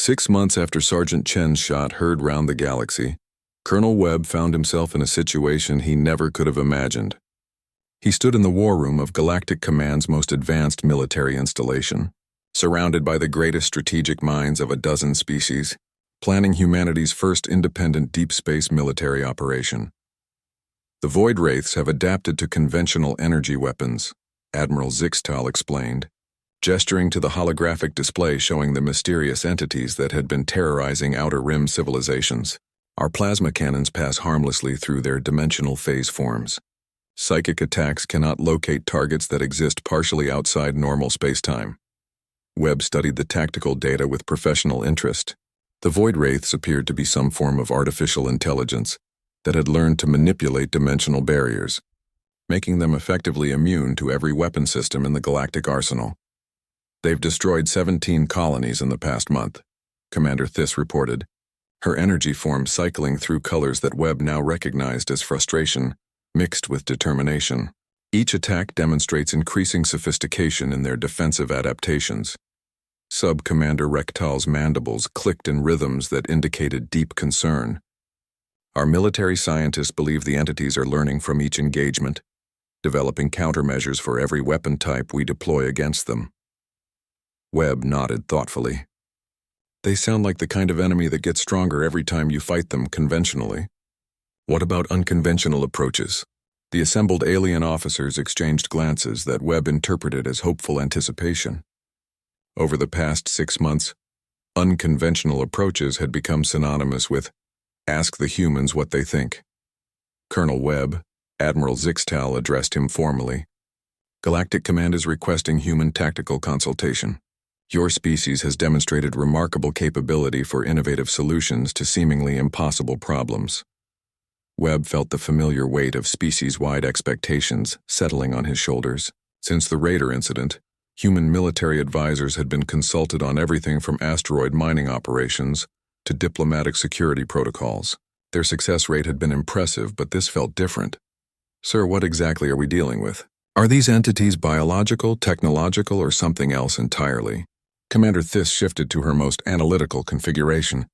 6 months after Sergeant Chen's shot heard round the galaxy, Colonel Webb found himself in a situation he never could have imagined. He stood in the war room of Galactic Command's most advanced military installation, surrounded by the greatest strategic minds of a dozen species, planning humanity's first independent deep space military operation. The Void Wraiths have adapted to conventional energy weapons, Admiral Zixtal explained, gesturing to the holographic display showing the mysterious entities that had been terrorizing Outer Rim civilizations. Our plasma cannons pass harmlessly through their dimensional phase forms. Psychic attacks cannot locate targets that exist partially outside normal spacetime. Webb studied the tactical data with professional interest. The Void Wraiths appeared to be some form of artificial intelligence that had learned to manipulate dimensional barriers, making them effectively immune to every weapon system in the galactic arsenal. They've destroyed 17 colonies in the past month, Commander Thiss reported, her energy form cycling through colors that Webb now recognized as frustration, mixed with determination. Each attack demonstrates increasing sophistication in their defensive adaptations. Sub-Commander Rektal's mandibles clicked in rhythms that indicated deep concern. Our military scientists believe the entities are learning from each engagement, developing countermeasures for every weapon type we deploy against them. Webb nodded thoughtfully. They sound like the kind of enemy that gets stronger every time you fight them conventionally. What about unconventional approaches? The assembled alien officers exchanged glances that Webb interpreted as hopeful anticipation. Over the past 6 months, unconventional approaches had become synonymous with ask the humans what they think. Colonel Webb, Admiral Zixtal addressed him formally. Galactic Command is requesting human tactical consultation. Your species has demonstrated remarkable capability for innovative solutions to seemingly impossible problems. Webb felt the familiar weight of species-wide expectations settling on his shoulders. Since the Raider incident, human military advisors had been consulted on everything from asteroid mining operations to diplomatic security protocols. Their success rate had been impressive, but this felt different. Sir, what exactly are we dealing with? Are these entities biological, technological, or something else entirely? Commander Thiss shifted to her most analytical configuration.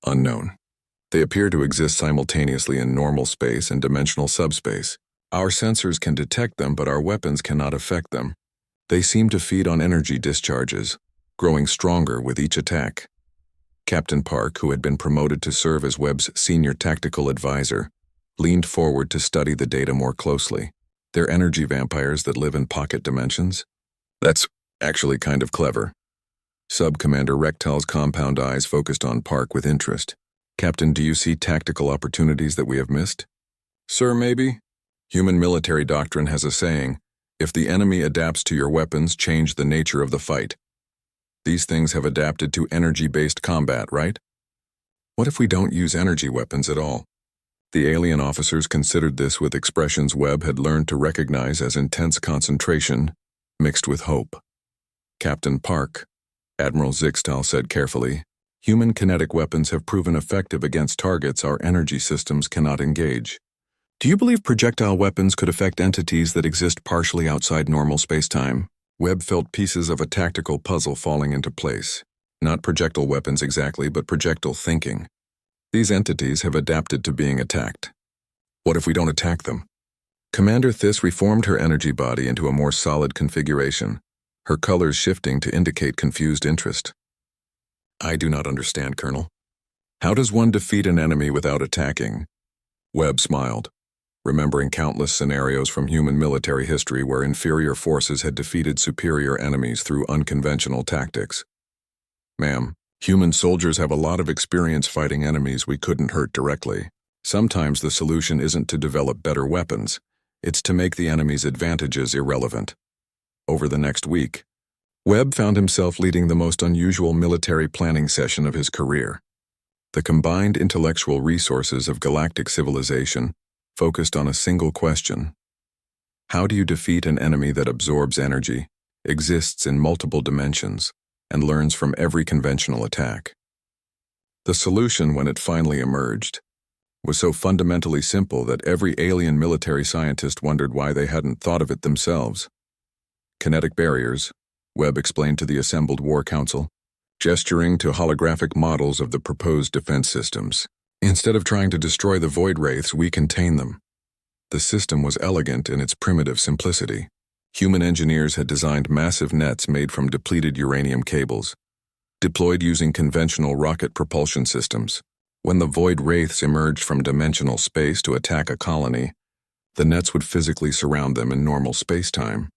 Unknown. They appear to exist simultaneously in normal space and dimensional subspace. Our sensors can detect them, but our weapons cannot affect them. They seem to feed on energy discharges, growing stronger with each attack. Captain Park, who had been promoted to serve as Webb's senior tactical advisor, leaned forward to study the data more closely. They're energy vampires that live in pocket dimensions? That's actually kind of clever. Sub-Commander Rektal's compound eyes focused on Park with interest. Captain, do you see tactical opportunities that we have missed? Sir, maybe. Human military doctrine has a saying, if the enemy adapts to your weapons, change the nature of the fight. These things have adapted to energy-based combat, right? What if we don't use energy weapons at all? The alien officers considered this with expressions Webb had learned to recognize as intense concentration, mixed with hope. Captain Park, Admiral Zixtal said carefully, human kinetic weapons have proven effective against targets our energy systems cannot engage. Do you believe projectile weapons could affect entities that exist partially outside normal spacetime? Webb felt pieces of a tactical puzzle falling into place. Not projectile weapons exactly, but projectile thinking. These entities have adapted to being attacked. What if we don't attack them? Commander Thiss reformed her energy body into a more solid configuration, her colors shifting to indicate confused interest. I do not understand, Colonel. How does one defeat an enemy without attacking? Webb smiled, remembering countless scenarios from human military history where inferior forces had defeated superior enemies through unconventional tactics. Ma'am, human soldiers have a lot of experience fighting enemies we couldn't hurt directly. Sometimes the solution isn't to develop better weapons, it's to make the enemy's advantages irrelevant. Over the next week, Webb found himself leading the most unusual military planning session of his career. The combined intellectual resources of galactic civilization focused on a single question. How do you defeat an enemy that absorbs energy, exists in multiple dimensions, and learns from every conventional attack? The solution, when it finally emerged, was so fundamentally simple that every alien military scientist wondered why they hadn't thought of it themselves. Kinetic barriers, Webb explained to the assembled War Council. gesturing to holographic models of the proposed defense systems. Instead of trying to destroy the void wraiths, we contain them. The system was elegant in its primitive simplicity. Human engineers had designed massive nets made from depleted uranium cables, deployed using conventional rocket propulsion systems. When the void wraiths emerged from dimensional space to attack a colony, the nets would physically surround them in normal space-time.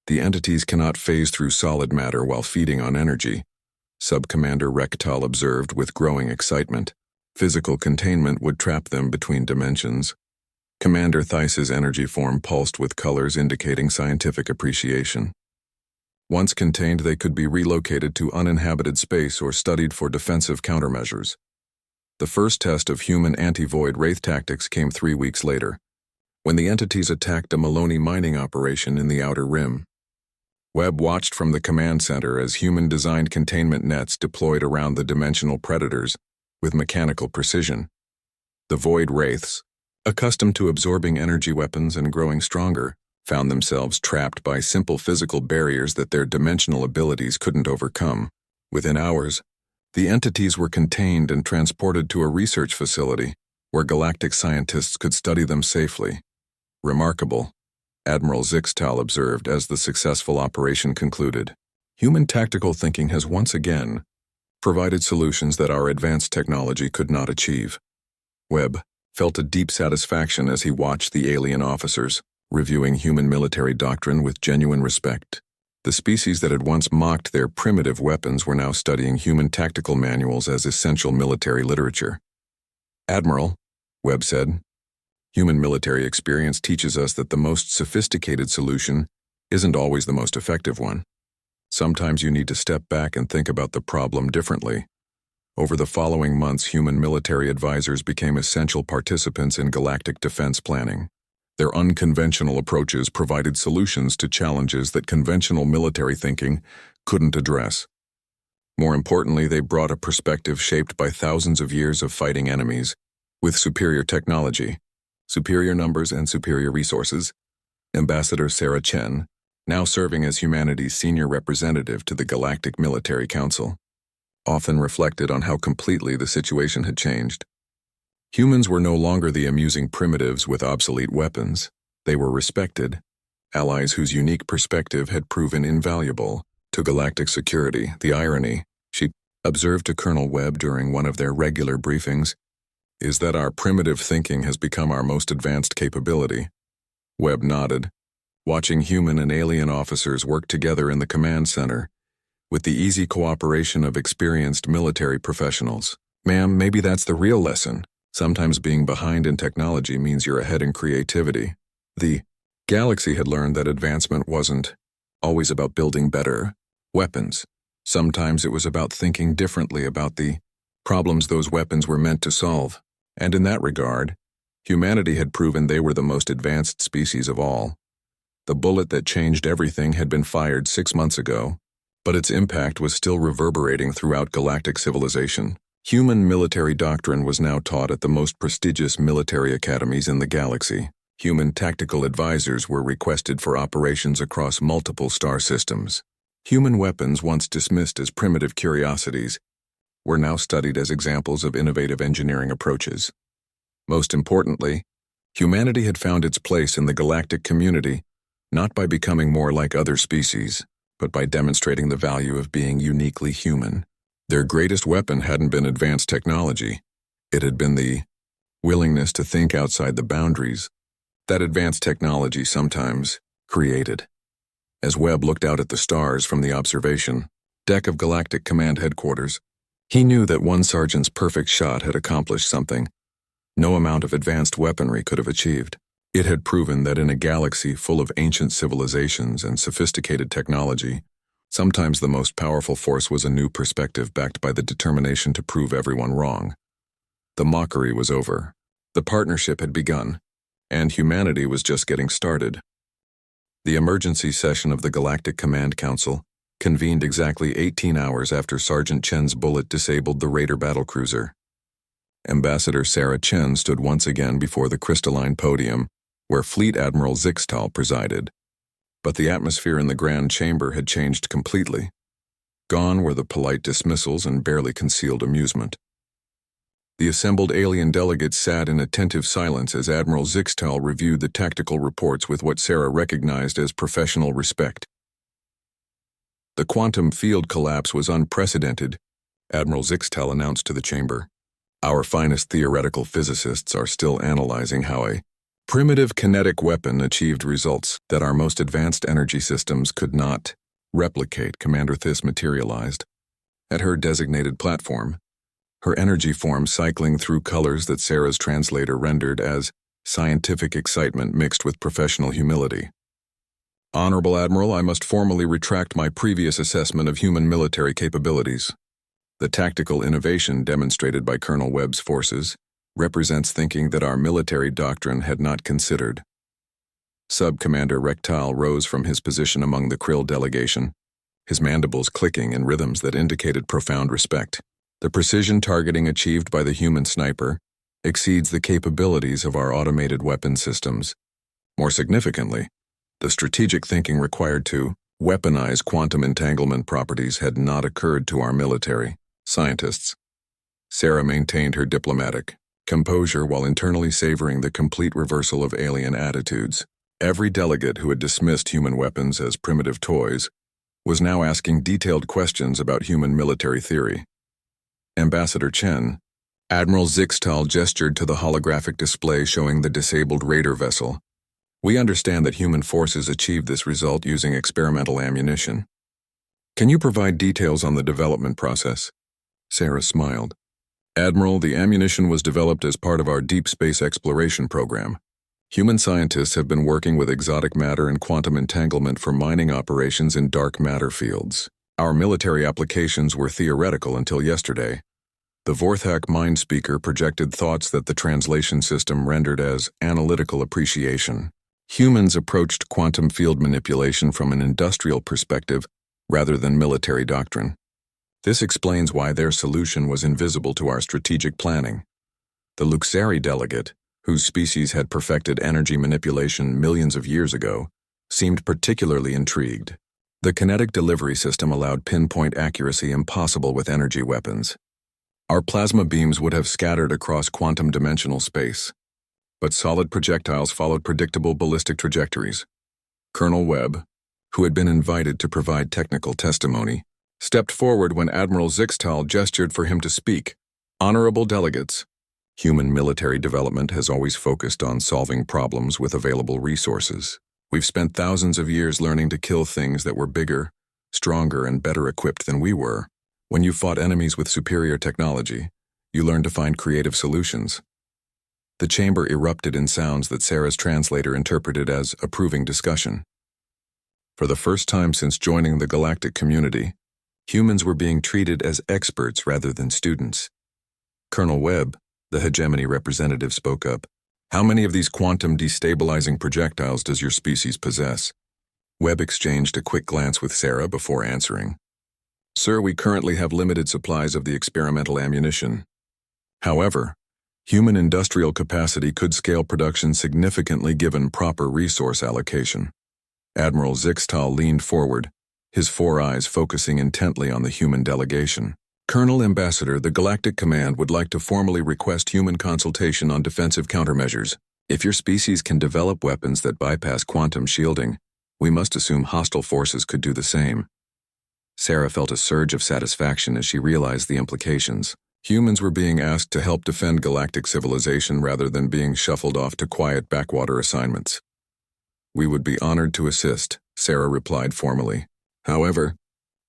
The entities cannot phase through solid matter while feeding on energy, Sub-Commander Rektal observed with growing excitement. Physical containment would trap them between dimensions. Commander Theis's energy form pulsed with colors indicating scientific appreciation. Once contained, they could be relocated to uninhabited space or studied for defensive countermeasures. The first test of human anti-void wraith tactics came 3 weeks later, when the entities attacked a Maloney mining operation in the Outer Rim. Webb watched from the command center as human-designed containment nets deployed around the dimensional predators with mechanical precision. The void wraiths, accustomed to absorbing energy weapons and growing stronger, found themselves trapped by simple physical barriers that their dimensional abilities couldn't overcome. Within hours, the entities were contained and transported to a research facility where Galactic scientists could study them safely. Remarkable, Admiral Zixtal observed as the successful operation concluded. Human tactical thinking has once again provided solutions that our advanced technology could not achieve. Webb felt a deep satisfaction as he watched the alien officers reviewing human military doctrine with genuine respect. The species that had once mocked their primitive weapons were now studying human tactical manuals as essential military literature. Admiral, Webb said, human military experience teaches us that the most sophisticated solution isn't always the most effective one. Sometimes you need to step back and think about the problem differently. Over the following months, human military advisors became essential participants in galactic defense planning. Their unconventional approaches provided solutions to challenges that conventional military thinking couldn't address. More importantly, they brought a perspective shaped by thousands of years of fighting enemies, with superior technology, superior numbers, and superior resources. Ambassador Sarah Chen, now serving as humanity's senior representative to the Galactic Military Council, often reflected on how completely the situation had changed. Humans were no longer the amusing primitives with obsolete weapons. They were respected, allies whose unique perspective had proven invaluable to galactic security. The irony, she observed to Colonel Webb during one of their regular briefings, is that our primitive thinking has become our most advanced capability. Webb nodded, watching human and alien officers work together in the command center, with the easy cooperation of experienced military professionals. Ma'am, maybe that's the real lesson. Sometimes being behind in technology means you're ahead in creativity. The galaxy had learned that advancement wasn't always about building better weapons. Sometimes it was about thinking differently about the problems those weapons were meant to solve. And in that regard, humanity had proven they were the most advanced species of all. The bullet that changed everything had been fired 6 months ago, but its impact was still reverberating throughout galactic civilization. Human military doctrine was now taught at the most prestigious military academies in the galaxy. Human tactical advisors were requested for operations across multiple star systems. Human weapons, once dismissed as primitive curiosities, were now studied as examples of innovative engineering approaches. Most importantly, humanity had found its place in the galactic community, not by becoming more like other species, but by demonstrating the value of being uniquely human. Their greatest weapon hadn't been advanced technology. It had been the willingness to think outside the boundaries that advanced technology sometimes created. As Webb looked out at the stars from the observation deck of Galactic Command Headquarters, he knew that one sergeant's perfect shot had accomplished something no amount of advanced weaponry could have achieved. It had proven that in a galaxy full of ancient civilizations and sophisticated technology, sometimes the most powerful force was a new perspective backed by the determination to prove everyone wrong. The mockery was over. The partnership had begun, and humanity was just getting started. The emergency session of the Galactic Command Council convened exactly 18 hours after Sergeant Chen's bullet disabled the Raider battlecruiser. Ambassador Sarah Chen stood once again before the crystalline podium where Fleet Admiral Zixtal presided. But the atmosphere in the Grand Chamber had changed completely. Gone were the polite dismissals and barely concealed amusement. The assembled alien delegates sat in attentive silence as Admiral Zixtal reviewed the tactical reports with what Sarah recognized as professional respect. The quantum field collapse was unprecedented, Admiral Zixtal announced to the chamber. Our finest theoretical physicists are still analyzing how a primitive kinetic weapon achieved results that our most advanced energy systems could not replicate, Commander Thiss materialized. At her designated platform, her energy form cycling through colors that Sarah's translator rendered as scientific excitement mixed with professional humility. Honorable Admiral, I must formally retract my previous assessment of human military capabilities. The tactical innovation demonstrated by Colonel Webb's forces represents thinking that our military doctrine had not considered. Sub-Commander Rectile rose from his position among the Krill delegation, his mandibles clicking in rhythms that indicated profound respect. The precision targeting achieved by the human sniper exceeds the capabilities of our automated weapon systems. More significantly, the strategic thinking required to weaponize quantum entanglement properties had not occurred to our military scientists. Sarah maintained her diplomatic composure while internally savoring the complete reversal of alien attitudes. Every delegate who had dismissed human weapons as primitive toys was now asking detailed questions about human military theory. Ambassador Chen, Admiral Zixtal gestured to the holographic display showing the disabled raider vessel. We understand that human forces achieved this result using experimental ammunition. Can you provide details on the development process? Sarah smiled. Admiral, the ammunition was developed as part of our deep space exploration program. Human scientists have been working with exotic matter and quantum entanglement for mining operations in dark matter fields. Our military applications were theoretical until yesterday. The Vorthak mind speaker projected thoughts that the translation system rendered as analytical appreciation. Humans approached quantum field manipulation from an industrial perspective rather than military doctrine. This explains why their solution was invisible to our strategic planning. The Luxari delegate, whose species had perfected energy manipulation millions of years ago, seemed particularly intrigued. The kinetic delivery system allowed pinpoint accuracy impossible with energy weapons. Our plasma beams would have scattered across quantum dimensional space, but solid projectiles followed predictable ballistic trajectories. Colonel Webb, who had been invited to provide technical testimony, stepped forward when Admiral Zixtal gestured for him to speak. Honorable delegates, human military development has always focused on solving problems with available resources. We've spent thousands of years learning to kill things that were bigger, stronger, and better equipped than we were. When you fought enemies with superior technology, you learned to find creative solutions. The chamber erupted in sounds that Sarah's translator interpreted as approving discussion. For the first time since joining the Galactic community, humans were being treated as experts rather than students. Colonel Webb, the hegemony representative, spoke up. How many of these quantum destabilizing projectiles does your species possess? Webb exchanged a quick glance with Sarah before answering. Sir, we currently have limited supplies of the experimental ammunition. However, human industrial capacity could scale production significantly given proper resource allocation. Admiral Zixtal leaned forward, his four eyes focusing intently on the human delegation. Colonel Ambassador, the Galactic Command would like to formally request human consultation on defensive countermeasures. If your species can develop weapons that bypass quantum shielding, we must assume hostile forces could do the same. Sarah felt a surge of satisfaction as she realized the implications. Humans were being asked to help defend galactic civilization rather than being shuffled off to quiet backwater assignments. We would be honored to assist, Sarah replied formally. However,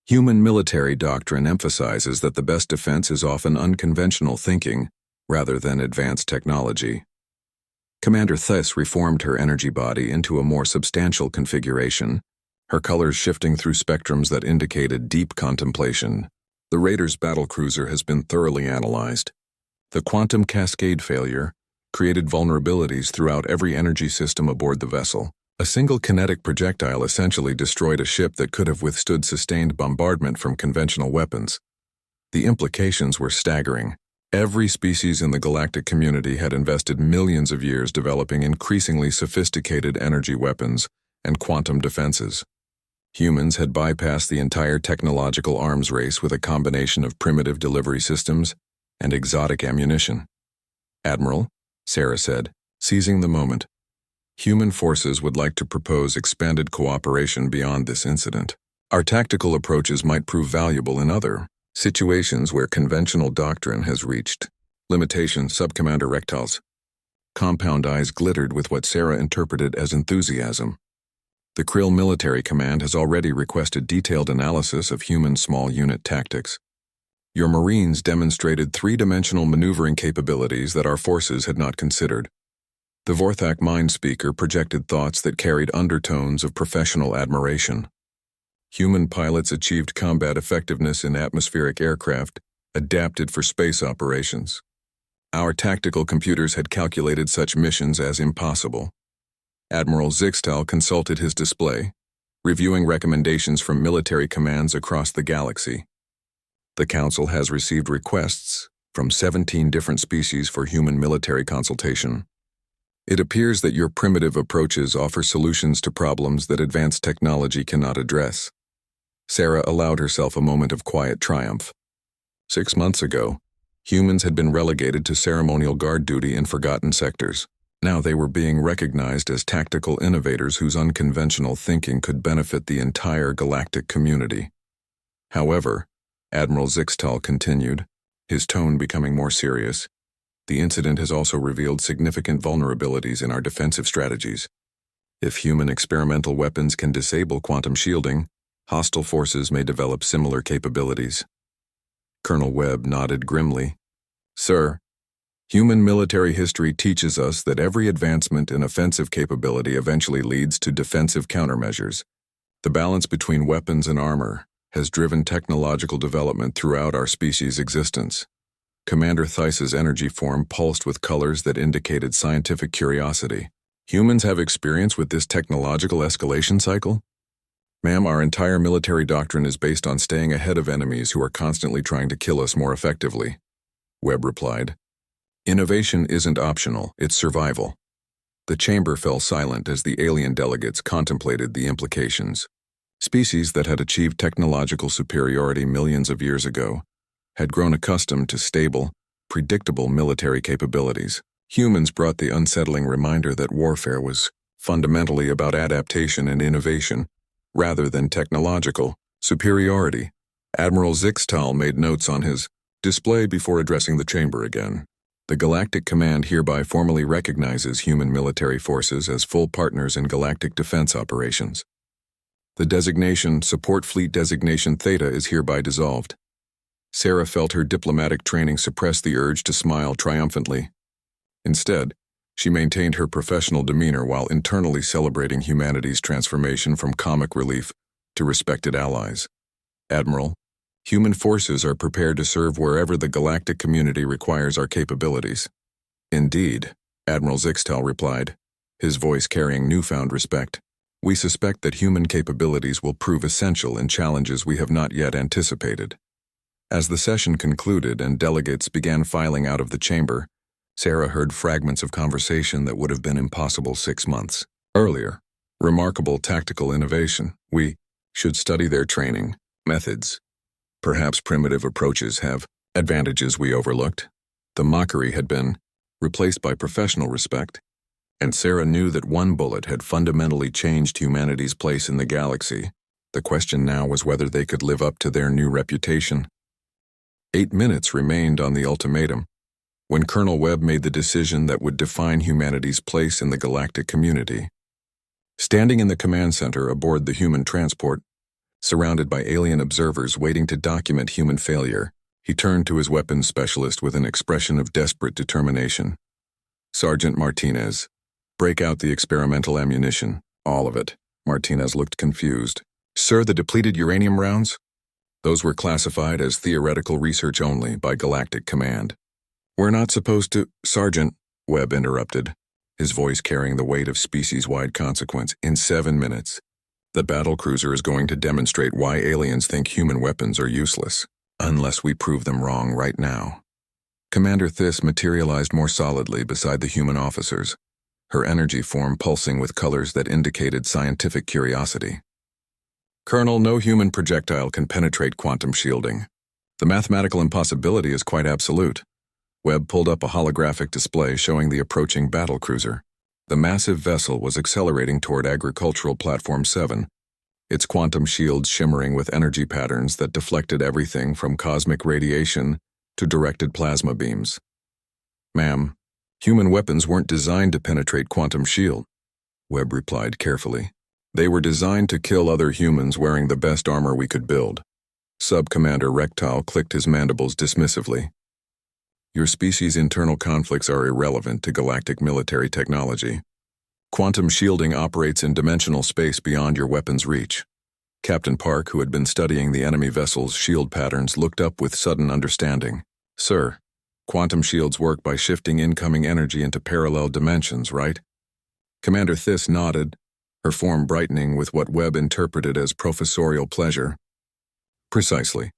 human military doctrine emphasizes that the best defense is often unconventional thinking rather than advanced technology. Commander Thiss reformed her energy body into a more substantial configuration, her colors shifting through spectrums that indicated deep contemplation. The Raider's battlecruiser has been thoroughly analyzed. The quantum cascade failure created vulnerabilities throughout every energy system aboard the vessel. A single kinetic projectile essentially destroyed a ship that could have withstood sustained bombardment from conventional weapons. The implications were staggering. Every species in the galactic community had invested millions of years developing increasingly sophisticated energy weapons and quantum defenses. Humans had bypassed the entire technological arms race with a combination of primitive delivery systems and exotic ammunition. "Admiral," Sarah said, seizing the moment, "human forces would like to propose expanded cooperation beyond this incident. Our tactical approaches might prove valuable in other situations where conventional doctrine has reached limitations." Subcommander Rectal's compound eyes glittered with what Sarah interpreted as enthusiasm. "The Krill Military Command has already requested detailed analysis of human small unit tactics. Your Marines demonstrated three-dimensional maneuvering capabilities that our forces had not considered." The Vorthak mind speaker projected thoughts that carried undertones of professional admiration. "Human pilots achieved combat effectiveness in atmospheric aircraft adapted for space operations. Our tactical computers had calculated such missions as impossible." Admiral Zixtal consulted his display, reviewing recommendations from military commands across the galaxy. "The Council has received requests from 17 different species for human military consultation. It appears that your primitive approaches offer solutions to problems that advanced technology cannot address." Sarah allowed herself a moment of quiet triumph. 6 months ago, humans had been relegated to ceremonial guard duty in forgotten sectors. Now they were being recognized as tactical innovators whose unconventional thinking could benefit the entire galactic community. "However," Admiral Zixtal continued, his tone becoming more serious, "the incident has also revealed significant vulnerabilities in our defensive strategies. If human experimental weapons can disable quantum shielding, hostile forces may develop similar capabilities." Colonel Webb nodded grimly. "Sir, human military history teaches us that every advancement in offensive capability eventually leads to defensive countermeasures. The balance between weapons and armor has driven technological development throughout our species' existence." Commander Theis's energy form pulsed with colors that indicated scientific curiosity. "Humans have experience with this technological escalation cycle?" "Ma'am, our entire military doctrine is based on staying ahead of enemies who are constantly trying to kill us more effectively," Webb replied. "Innovation isn't optional, it's survival." The chamber fell silent as the alien delegates contemplated the implications. Species that had achieved technological superiority millions of years ago had grown accustomed to stable, predictable military capabilities. Humans brought the unsettling reminder that warfare was fundamentally about adaptation and innovation, rather than technological superiority. Admiral Zixtal made notes on his display before addressing the chamber again. "The Galactic Command hereby formally recognizes human military forces as full partners in galactic defense operations. The designation, Support Fleet Designation Theta, is hereby dissolved." Sarah felt her diplomatic training suppress the urge to smile triumphantly. Instead, she maintained her professional demeanor while internally celebrating humanity's transformation from comic relief to respected allies. "Admiral, human forces are prepared to serve wherever the galactic community requires our capabilities." "Indeed," Admiral Zixtal replied, his voice carrying newfound respect. "We suspect that human capabilities will prove essential in challenges we have not yet anticipated." As the session concluded and delegates began filing out of the chamber, Sarah heard fragments of conversation that would have been impossible 6 months earlier. "Remarkable tactical innovation. We should study their training, methods. Perhaps primitive approaches have advantages we overlooked." The mockery had been replaced by professional respect, and Sarah knew that one bullet had fundamentally changed humanity's place in the galaxy. The question now was whether they could live up to their new reputation. 8 minutes remained on the ultimatum when Colonel Webb made the decision that would define humanity's place in the galactic community. Standing in the command center aboard the human transport, surrounded by alien observers waiting to document human failure, he turned to his weapons specialist with an expression of desperate determination. "Sergeant Martinez, break out the experimental ammunition." "All of it." Martinez looked confused. "Sir, the depleted uranium rounds?" "Those were classified as theoretical research only by Galactic Command." "We're not supposed to—" "Sergeant," Webb interrupted, his voice carrying the weight of species-wide consequence. "In 7 minutes, the battlecruiser is going to demonstrate why aliens think human weapons are useless, unless we prove them wrong right now." Commander Thys materialized more solidly beside the human officers, her energy form pulsing with colors that indicated scientific curiosity. Colonel, no human projectile can penetrate quantum shielding. The mathematical impossibility is quite absolute. Webb pulled up a holographic display showing the approaching battlecruiser. The massive vessel was accelerating toward Agricultural Platform 7, its quantum shields shimmering with energy patterns that deflected everything from cosmic radiation to directed plasma beams. Ma'am, human weapons weren't designed to penetrate quantum shield, Webb replied carefully. They were designed to kill other humans wearing the best armor we could build. Sub-Commander Rectile clicked his mandibles dismissively. Your species' internal conflicts are irrelevant to galactic military technology. Quantum shielding operates in dimensional space beyond your weapon's reach. Captain Park, who had been studying the enemy vessel's shield patterns, looked up with sudden understanding. Sir, quantum shields work by shifting incoming energy into parallel dimensions, right? Commander Thiss nodded, her form brightening with what Webb interpreted as professorial pleasure. Precisely.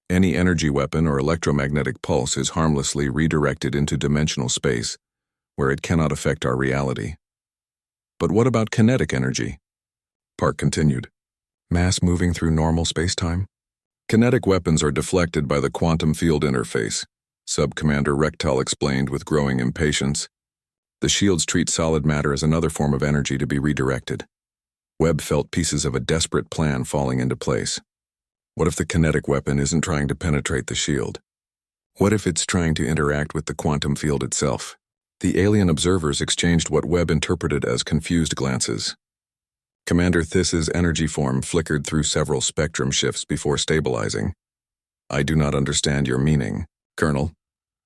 Any energy weapon or electromagnetic pulse is harmlessly redirected into dimensional space, where it cannot affect our reality. But what about kinetic energy? Park continued. Mass moving through normal space-time? Kinetic weapons are deflected by the quantum field interface, Sub-Commander Rectile explained with growing impatience. The shields treat solid matter as another form of energy to be redirected. Webb felt pieces of a desperate plan falling into place. What if the kinetic weapon isn't trying to penetrate the shield? What if it's trying to interact with the quantum field itself? The alien observers exchanged what Webb interpreted as confused glances. Commander Thiss's energy form flickered through several spectrum shifts before stabilizing. I do not understand your meaning, Colonel.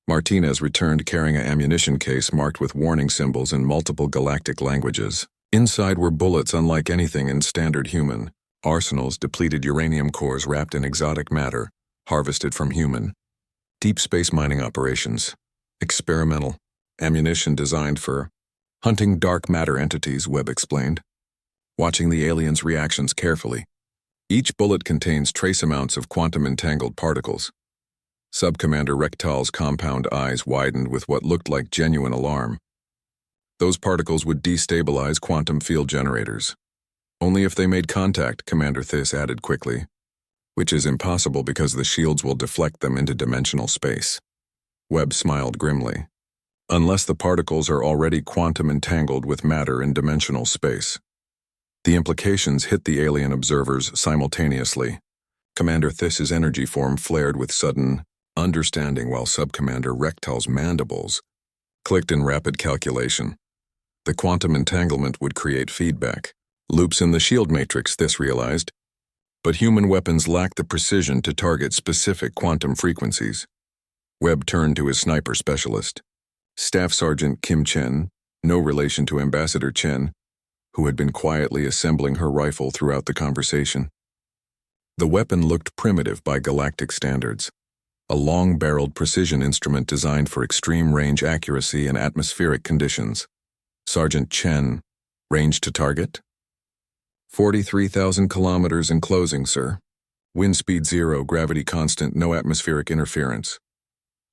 Martinez returned carrying an ammunition case marked with warning symbols in multiple galactic languages. Inside were bullets unlike anything in standard human. Arsenals, depleted uranium cores wrapped in exotic matter, harvested from human. Deep space mining operations. Experimental. Ammunition designed for hunting dark matter entities, Webb explained, watching the aliens' reactions carefully. Each bullet contains trace amounts of quantum-entangled particles. Sub-Commander Rectile's compound eyes widened with what looked like genuine alarm. Those particles would destabilize quantum field generators. Only if they made contact, Commander Thiss added quickly, which is impossible because the shields will deflect them into dimensional space. Webb smiled grimly. Unless the particles are already quantum entangled with matter in dimensional space. The implications hit the alien observers simultaneously. Commander Thiss's energy form flared with sudden understanding while Sub-Commander Rectile's mandibles clicked in rapid calculation. The quantum entanglement would create feedback. Loops in the shield matrix, Thiss realized. But human weapons lack the precision to target specific quantum frequencies. Webb turned to his sniper specialist, Staff Sergeant Kim Chen, no relation to Ambassador Chen, who had been quietly assembling her rifle throughout the conversation. The weapon looked primitive by galactic standards, a long-barreled precision instrument designed for extreme range accuracy in atmospheric conditions. Sergeant Chen, range to target? 43,000 kilometers in closing, sir. Wind speed 0, gravity constant, no atmospheric interference.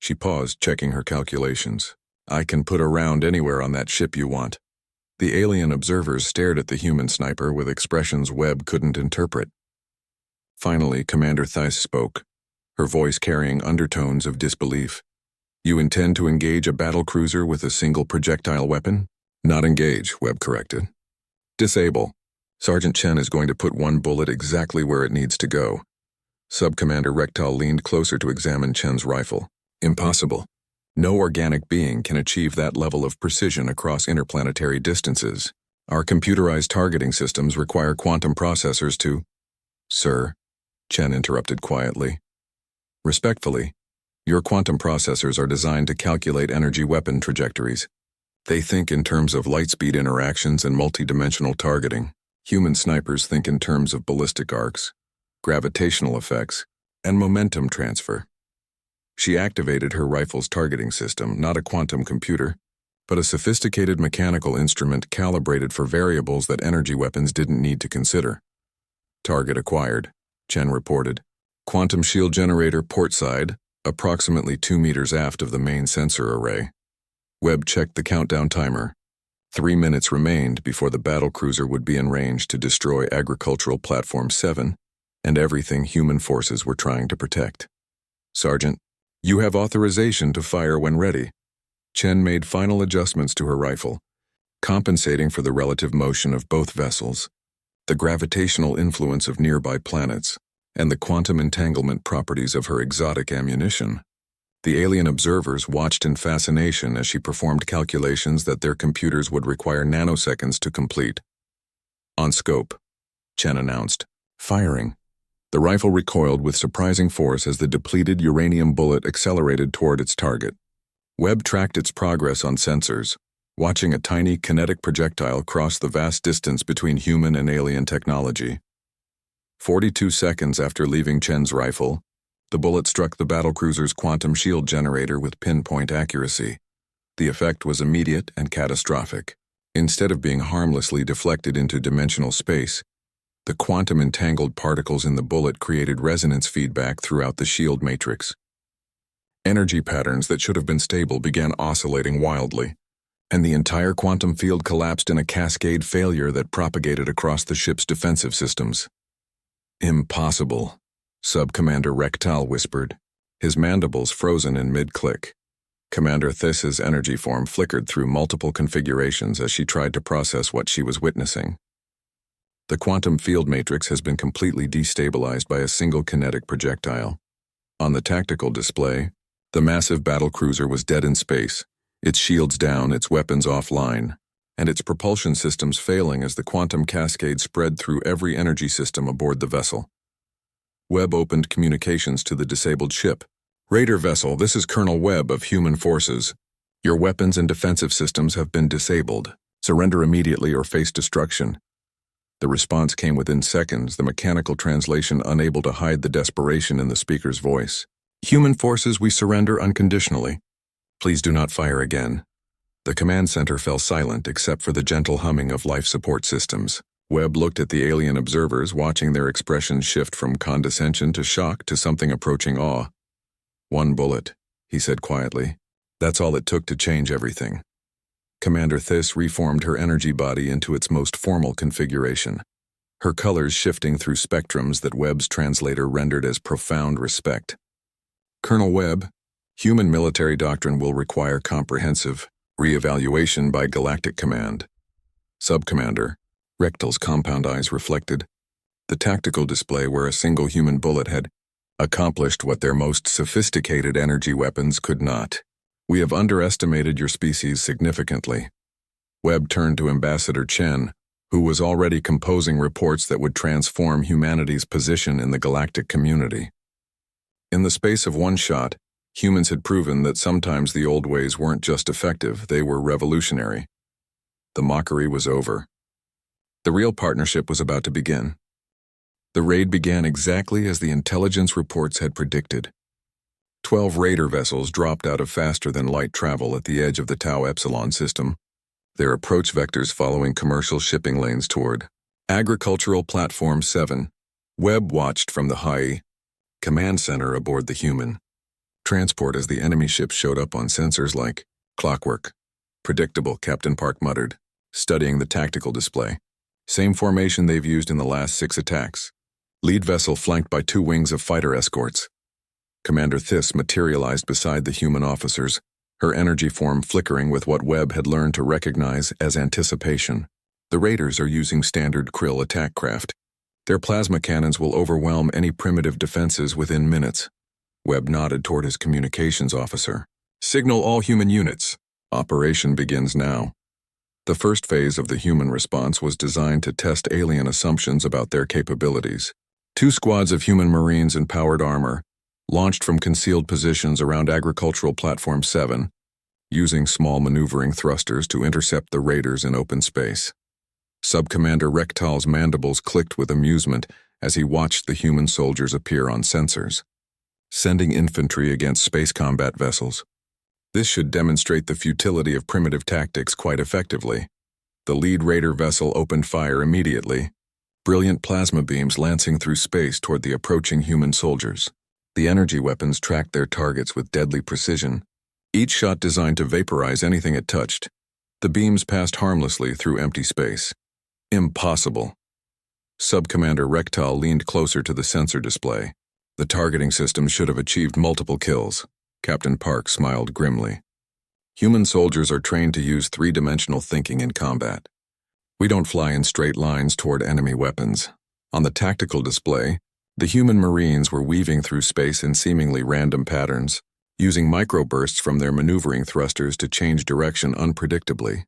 She paused, checking her calculations. I can put a round anywhere on that ship you want. The alien observers stared at the human sniper with expressions Webb couldn't interpret. Finally, Commander Thiss spoke, her voice carrying undertones of disbelief. You intend to engage a battlecruiser with a single projectile weapon? Not engage, Webb corrected. Disable. Sergeant Chen is going to put one bullet exactly where it needs to go. Sub-Commander Rectile leaned closer to examine Chen's rifle. Impossible. No organic being can achieve that level of precision across interplanetary distances. Our computerized targeting systems require quantum processors to— Sir, Chen interrupted quietly. Respectfully, your quantum processors are designed to calculate energy weapon trajectories. They think in terms of light-speed interactions and multidimensional targeting. Human snipers think in terms of ballistic arcs, gravitational effects, and momentum transfer. She activated her rifle's targeting system, not a quantum computer, but a sophisticated mechanical instrument calibrated for variables that energy weapons didn't need to consider. Target acquired, Chen reported. Quantum shield generator port side, approximately 2 meters aft of the main sensor array. Webb checked the countdown timer. 3 minutes remained before the battlecruiser would be in range to destroy Agricultural Platform 7 and everything human forces were trying to protect. "Sergeant, you have authorization to fire when ready." Chen made final adjustments to her rifle, compensating for the relative motion of both vessels, the gravitational influence of nearby planets, and the quantum entanglement properties of her exotic ammunition. The alien observers watched in fascination as she performed calculations that their computers would require nanoseconds to complete. "On scope," Chen announced. "Firing." The rifle recoiled with surprising force as the depleted uranium bullet accelerated toward its target. Webb tracked its progress on sensors, watching a tiny kinetic projectile cross the vast distance between human and alien technology. 42 seconds after leaving Chen's rifle, the bullet struck the battlecruiser's quantum shield generator with pinpoint accuracy. The effect was immediate and catastrophic. Instead of being harmlessly deflected into dimensional space, the quantum-entangled particles in the bullet created resonance feedback throughout the shield matrix. Energy patterns that should have been stable began oscillating wildly, and the entire quantum field collapsed in a cascade failure that propagated across the ship's defensive systems. "Impossible," Sub-Commander Rectal whispered, his mandibles frozen in mid-click. Commander Thiss's energy form flickered through multiple configurations as she tried to process what she was witnessing. The quantum field matrix has been completely destabilized by a single kinetic projectile. On the tactical display, the massive battlecruiser was dead in space, its shields down, its weapons offline, and its propulsion systems failing as the quantum cascade spread through every energy system aboard the vessel. Webb opened communications to the disabled ship. "Raider vessel, this is Colonel Webb of Human Forces. Your weapons and defensive systems have been disabled. Surrender immediately or face destruction." The response came within seconds, the mechanical translation unable to hide the desperation in the speaker's voice. "Human Forces, we surrender unconditionally. Please do not fire again." The command center fell silent except for the gentle humming of life support systems. Webb looked at the alien observers, watching their expressions shift from condescension to shock to something approaching awe. "One bullet," he said quietly. "That's all it took to change everything." Commander Thiss reformed her energy body into its most formal configuration, her colors shifting through spectrums that Webb's translator rendered as profound respect. "Colonel Webb, human military doctrine will require comprehensive re-evaluation by Galactic Command." "Sub-Commander," Rectal's compound eyes reflected, the tactical display where a single human bullet had accomplished what their most sophisticated energy weapons could not. "We have underestimated your species significantly." Webb turned to Ambassador Chen, who was already composing reports that would transform humanity's position in the galactic community. In the space of one shot, humans had proven that sometimes the old ways weren't just effective, they were revolutionary. The mockery was over. The real partnership was about to begin. The raid began exactly as the intelligence reports had predicted. 12 raider vessels dropped out of faster-than-light travel at the edge of the Tau Epsilon system, their approach vectors following commercial shipping lanes toward Agricultural Platform 7. Webb watched from the high command center aboard the human transport as the enemy ships showed up on sensors like clockwork. "Predictable," Captain Park muttered, studying the tactical display. "Same formation they've used in the last 6 attacks. Lead vessel flanked by 2 wings of fighter escorts." Commander Thiss materialized beside the human officers, her energy form flickering with what Webb had learned to recognize as anticipation. "The raiders are using standard Krill attack craft. Their plasma cannons will overwhelm any primitive defenses within minutes." Webb nodded toward his communications officer. "Signal all human units. Operation begins now." The first phase of the human response was designed to test alien assumptions about their capabilities. 2 squads of human Marines in powered armor launched from concealed positions around Agricultural Platform 7, using small maneuvering thrusters to intercept the raiders in open space. Sub-Commander Rectal's mandibles clicked with amusement as he watched the human soldiers appear on sensors. Sending infantry against space combat vessels. This should demonstrate the futility of primitive tactics quite effectively. The lead raider vessel opened fire immediately, brilliant plasma beams lancing through space toward the approaching human soldiers. The energy weapons tracked their targets with deadly precision, each shot designed to vaporize anything it touched. The beams passed harmlessly through empty space. Impossible. Sub-Commander Rectal leaned closer to the sensor display. The targeting system should have achieved multiple kills. Captain Park smiled grimly. Human soldiers are trained to use three-dimensional thinking in combat. We don't fly in straight lines toward enemy weapons. On the tactical display, the human Marines were weaving through space in seemingly random patterns, using microbursts from their maneuvering thrusters to change direction unpredictably.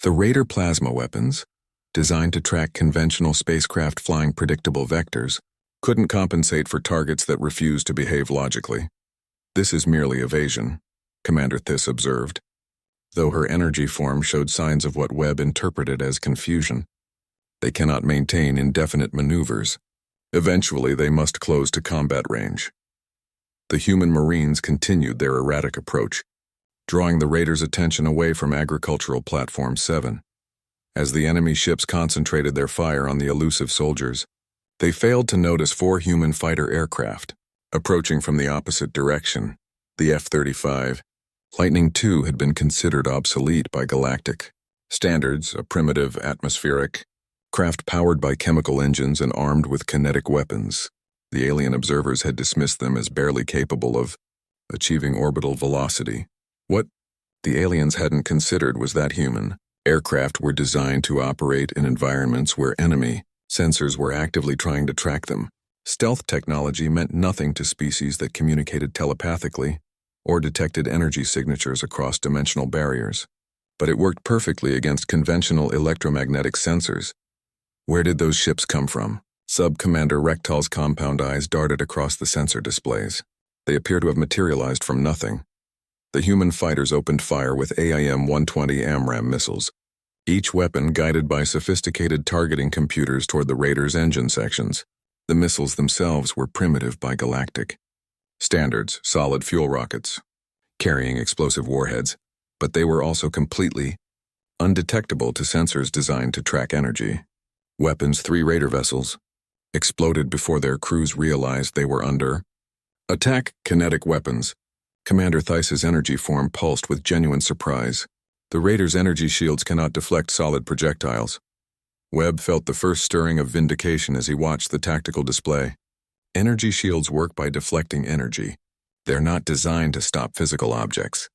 The Raider plasma weapons, designed to track conventional spacecraft flying predictable vectors, couldn't compensate for targets that refused to behave logically. This is merely evasion, Commander Thiss observed, though her energy form showed signs of what Webb interpreted as confusion. They cannot maintain indefinite maneuvers. Eventually, they must close to combat range. The human Marines continued their erratic approach, drawing the Raiders' attention away from Agricultural Platform 7. As the enemy ships concentrated their fire on the elusive soldiers, they failed to notice 4 human fighter aircraft, approaching from the opposite direction. The F-35, Lightning II had been considered obsolete by Galactic standards, a primitive atmospheric craft powered by chemical engines and armed with kinetic weapons. The alien observers had dismissed them as barely capable of achieving orbital velocity. What the aliens hadn't considered was that human aircraft were designed to operate in environments where enemy sensors were actively trying to track them. Stealth technology meant nothing to species that communicated telepathically or detected energy signatures across dimensional barriers. But it worked perfectly against conventional electromagnetic sensors. Where did those ships come from? Sub-Commander Rectal's compound eyes darted across the sensor displays. They appear to have materialized from nothing. The human fighters opened fire with AIM-120 AMRAAM missiles, each weapon guided by sophisticated targeting computers toward the Raiders' engine sections. The missiles themselves were primitive by Galactic standards, solid fuel rockets, carrying explosive warheads, but they were also completely undetectable to sensors designed to track energy. Weapons 3 Raider vessels exploded before their crews realized they were under attack. Kinetic weapons. Commander Theiss's energy form pulsed with genuine surprise. The Raiders' energy shields cannot deflect solid projectiles. Webb felt the first stirring of vindication as he watched the tactical display. Energy shields work by deflecting energy. They're not designed to stop physical objects.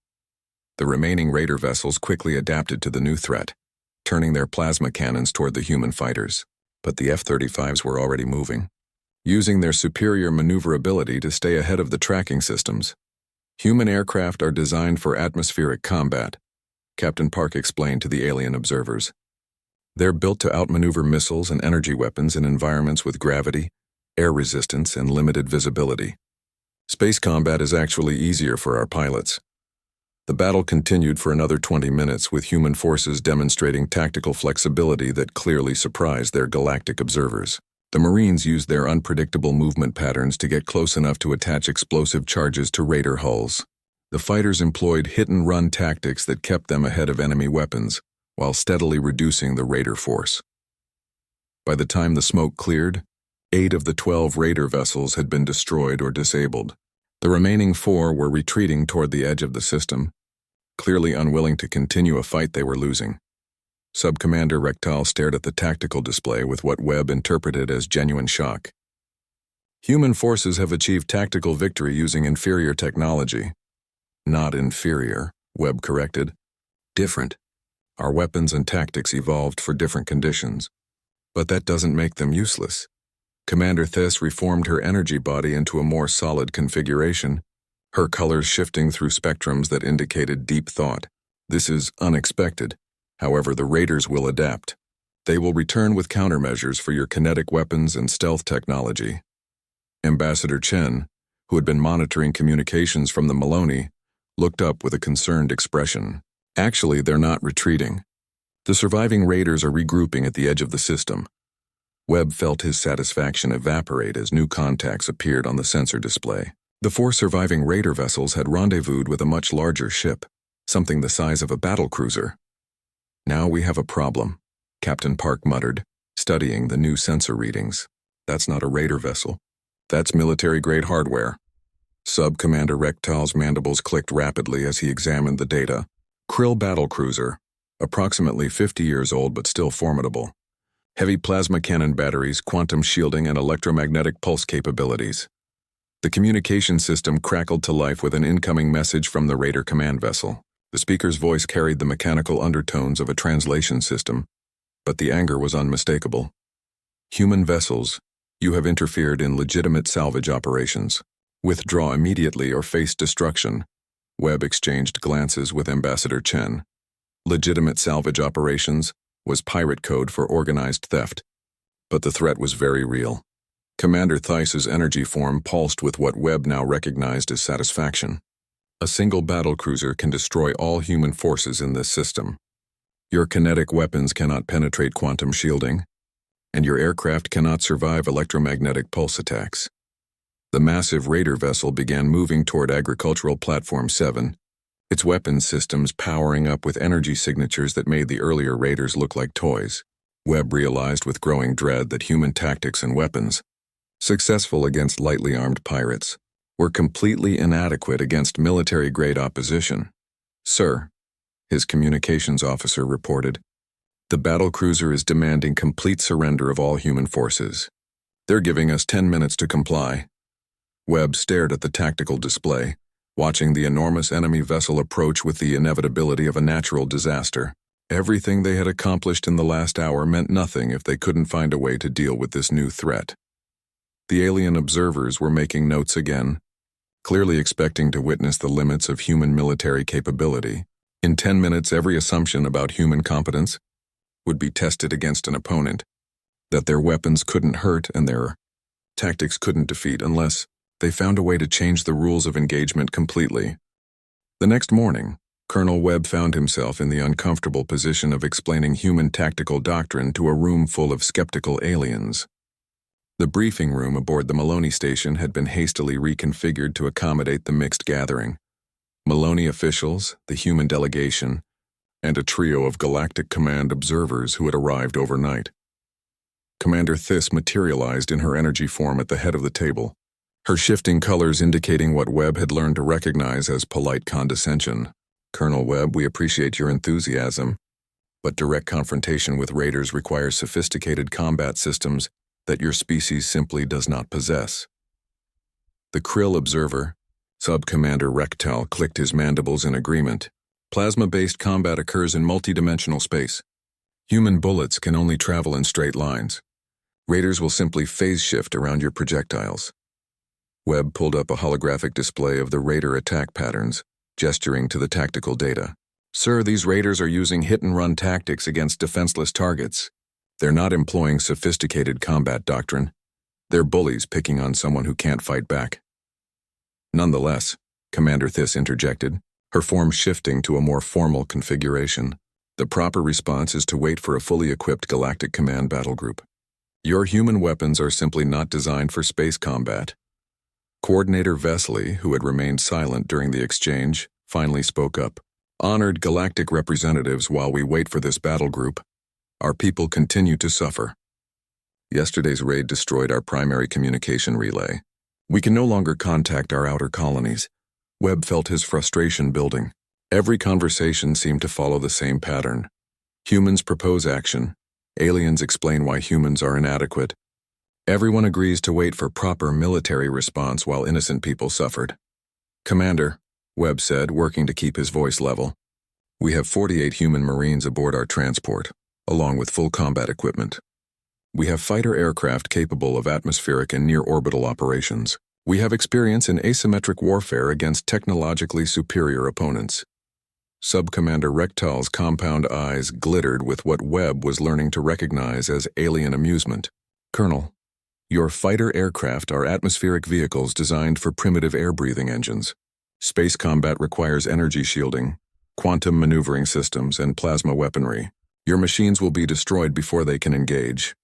The remaining Raider vessels quickly adapted to the new threat, turning their plasma cannons toward the human fighters. But the F-35s were already moving, using their superior maneuverability to stay ahead of the tracking systems. Human aircraft are designed for atmospheric combat, Captain Park explained to the alien observers. They're built to outmaneuver missiles and energy weapons in environments with gravity, air resistance, and limited visibility. Space combat is actually easier for our pilots. The battle continued for another 20 minutes, with human forces demonstrating tactical flexibility that clearly surprised their galactic observers. The Marines used their unpredictable movement patterns to get close enough to attach explosive charges to Raider hulls. The fighters employed hit-and-run tactics that kept them ahead of enemy weapons, while steadily reducing the Raider force. By the time the smoke cleared, 8 of the 12 Raider vessels had been destroyed or disabled. The remaining 4 were retreating toward the edge of the system, clearly unwilling to continue a fight they were losing. Sub-Commander Rectal stared at the tactical display with what Webb interpreted as genuine shock. Human forces have achieved tactical victory using inferior technology. Not inferior, Webb corrected. Different. Our weapons and tactics evolved for different conditions. But that doesn't make them useless. Commander Thiss reformed her energy body into a more solid configuration, her colors shifting through spectrums that indicated deep thought. This is unexpected. However, the Raiders will adapt. They will return with countermeasures for your kinetic weapons and stealth technology. Ambassador Chen, who had been monitoring communications from the Maloney, looked up with a concerned expression. Actually, they're not retreating. The surviving Raiders are regrouping at the edge of the system. Webb felt his satisfaction evaporate as new contacts appeared on the sensor display. The 4 surviving Raider vessels had rendezvoused with a much larger ship, something the size of a battlecruiser. Now we have a problem, Captain Park muttered, studying the new sensor readings. That's not a Raider vessel. That's military-grade hardware. Sub-Commander Rectal's mandibles clicked rapidly as he examined the data. Krill battlecruiser, approximately 50 years old but still formidable. Heavy plasma cannon batteries, quantum shielding, and electromagnetic pulse capabilities. The communication system crackled to life with an incoming message from the Raider command vessel. The speaker's voice carried the mechanical undertones of a translation system, but the anger was unmistakable. Human vessels, you have interfered in legitimate salvage operations. Withdraw immediately or face destruction. Webb exchanged glances with Ambassador Chen. Legitimate salvage operations was pirate code for organized theft, but the threat was very real. Commander Theis's energy form pulsed with what Webb now recognized as satisfaction. A single battlecruiser can destroy all human forces in this system. Your kinetic weapons cannot penetrate quantum shielding, and your aircraft cannot survive electromagnetic pulse attacks. The massive Raider vessel began moving toward Agricultural Platform 7, its weapons systems powering up with energy signatures that made the earlier Raiders look like toys. Webb realized with growing dread that human tactics and weapons, successful against lightly armed pirates, were completely inadequate against military-grade opposition. "Sir," his communications officer reported, "the battlecruiser is demanding complete surrender of all human forces. They're giving us 10 minutes to comply." Webb stared at the tactical display, watching the enormous enemy vessel approach with the inevitability of a natural disaster. Everything they had accomplished in the last hour meant nothing if they couldn't find a way to deal with this new threat. The alien observers were making notes again, clearly expecting to witness the limits of human military capability. In 10 minutes, every assumption about human competence would be tested against an opponent, that their weapons couldn't hurt and their tactics couldn't defeat unless they found a way to change the rules of engagement completely. The next morning, Colonel Webb found himself in the uncomfortable position of explaining human tactical doctrine to a room full of skeptical aliens. The briefing room aboard the Maloney station had been hastily reconfigured to accommodate the mixed gathering. Maloney officials, the human delegation, and a trio of Galactic Command observers who had arrived overnight. Commander Theis materialized in her energy form at the head of the table, her shifting colors indicating what Webb had learned to recognize as polite condescension. "Colonel Webb, we appreciate your enthusiasm, but direct confrontation with raiders requires sophisticated combat systems that your species simply does not possess." The Krill observer, Sub-Commander Rectal, clicked his mandibles in agreement. "Plasma-based combat occurs in multidimensional space. Human bullets can only travel in straight lines. Raiders will simply phase shift around your projectiles." Webb pulled up a holographic display of the Raider attack patterns, gesturing to the tactical data. "Sir, these Raiders are using hit-and-run tactics against defenseless targets. They're not employing sophisticated combat doctrine. They're bullies picking on someone who can't fight back." "Nonetheless," Commander Theis interjected, her form shifting to a more formal configuration, "the proper response is to wait for a fully equipped Galactic Command battle group. Your human weapons are simply not designed for space combat." Coordinator Vesely, who had remained silent during the exchange, finally spoke up. "Honored Galactic representatives, while we wait for this battle group, our people continue to suffer. Yesterday's raid destroyed our primary communication relay. We can no longer contact our outer colonies." Webb felt his frustration building. Every conversation seemed to follow the same pattern. Humans propose action. Aliens explain why humans are inadequate. Everyone agrees to wait for proper military response while innocent people suffered. "Commander," Webb said, working to keep his voice level, "we have 48 human Marines aboard our transport, along with full combat equipment. We have fighter aircraft capable of atmospheric and near-orbital operations. We have experience in asymmetric warfare against technologically superior opponents." Sub-Commander Rectal's compound eyes glittered with what Webb was learning to recognize as alien amusement. "Colonel, your fighter aircraft are atmospheric vehicles designed for primitive air-breathing engines. Space combat requires energy shielding, quantum maneuvering systems, and plasma weaponry. Your machines will be destroyed before they can engage."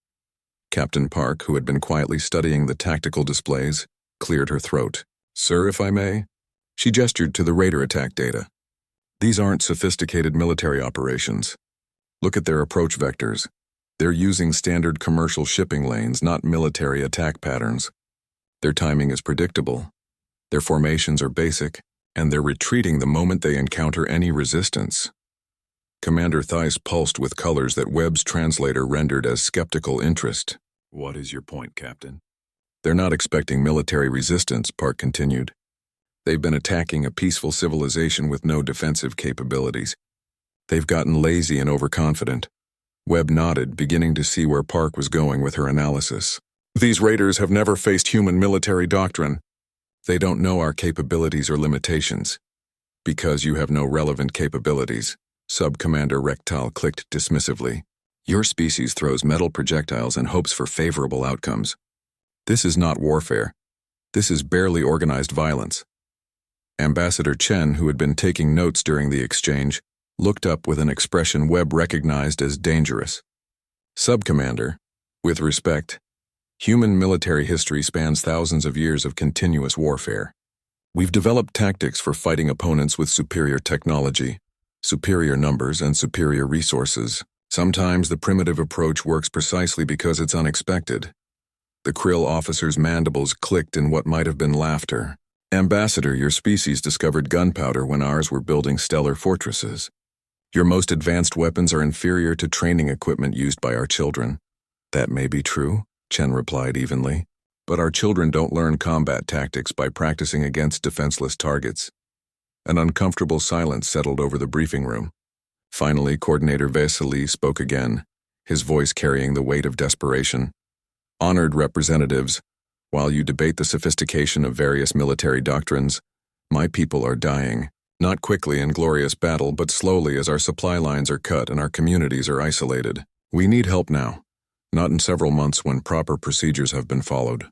Captain Park, who had been quietly studying the tactical displays, cleared her throat. "Sir, if I may?" She gestured to the Raider attack data. "These aren't sophisticated military operations. Look at their approach vectors. They're using standard commercial shipping lanes, not military attack patterns. Their timing is predictable. Their formations are basic, and they're retreating the moment they encounter any resistance." Commander Theiss pulsed with colors that Webb's translator rendered as skeptical interest. "What is your point, Captain?" "They're not expecting military resistance," Park continued. "They've been attacking a peaceful civilization with no defensive capabilities. They've gotten lazy and overconfident." Webb nodded, beginning to see where Park was going with her analysis. "These raiders have never faced human military doctrine. They don't know our capabilities or limitations." "Because you have no relevant capabilities," Sub-Commander Rectal clicked dismissively. "Your species throws metal projectiles and hopes for favorable outcomes. This is not warfare. This is barely organized violence." Ambassador Chen, who had been taking notes during the exchange, looked up with an expression Webb recognized as dangerous. "Sub-Commander, with respect, human military history spans thousands of years of continuous warfare. We've developed tactics for fighting opponents with superior technology, superior numbers, and superior resources. Sometimes the primitive approach works precisely because it's unexpected." The Krill officer's mandibles clicked in what might have been laughter. "Ambassador, your species discovered gunpowder when ours were building stellar fortresses. Your most advanced weapons are inferior to training equipment used by our children." "That may be true," Chen replied evenly, "but our children don't learn combat tactics by practicing against defenseless targets." An uncomfortable silence settled over the briefing room. Finally, Coordinator Vesely spoke again, his voice carrying the weight of desperation. "Honored representatives, while you debate the sophistication of various military doctrines, my people are dying. Not quickly in glorious battle, but slowly as our supply lines are cut and our communities are isolated. We need help now, not in several months when proper procedures have been followed."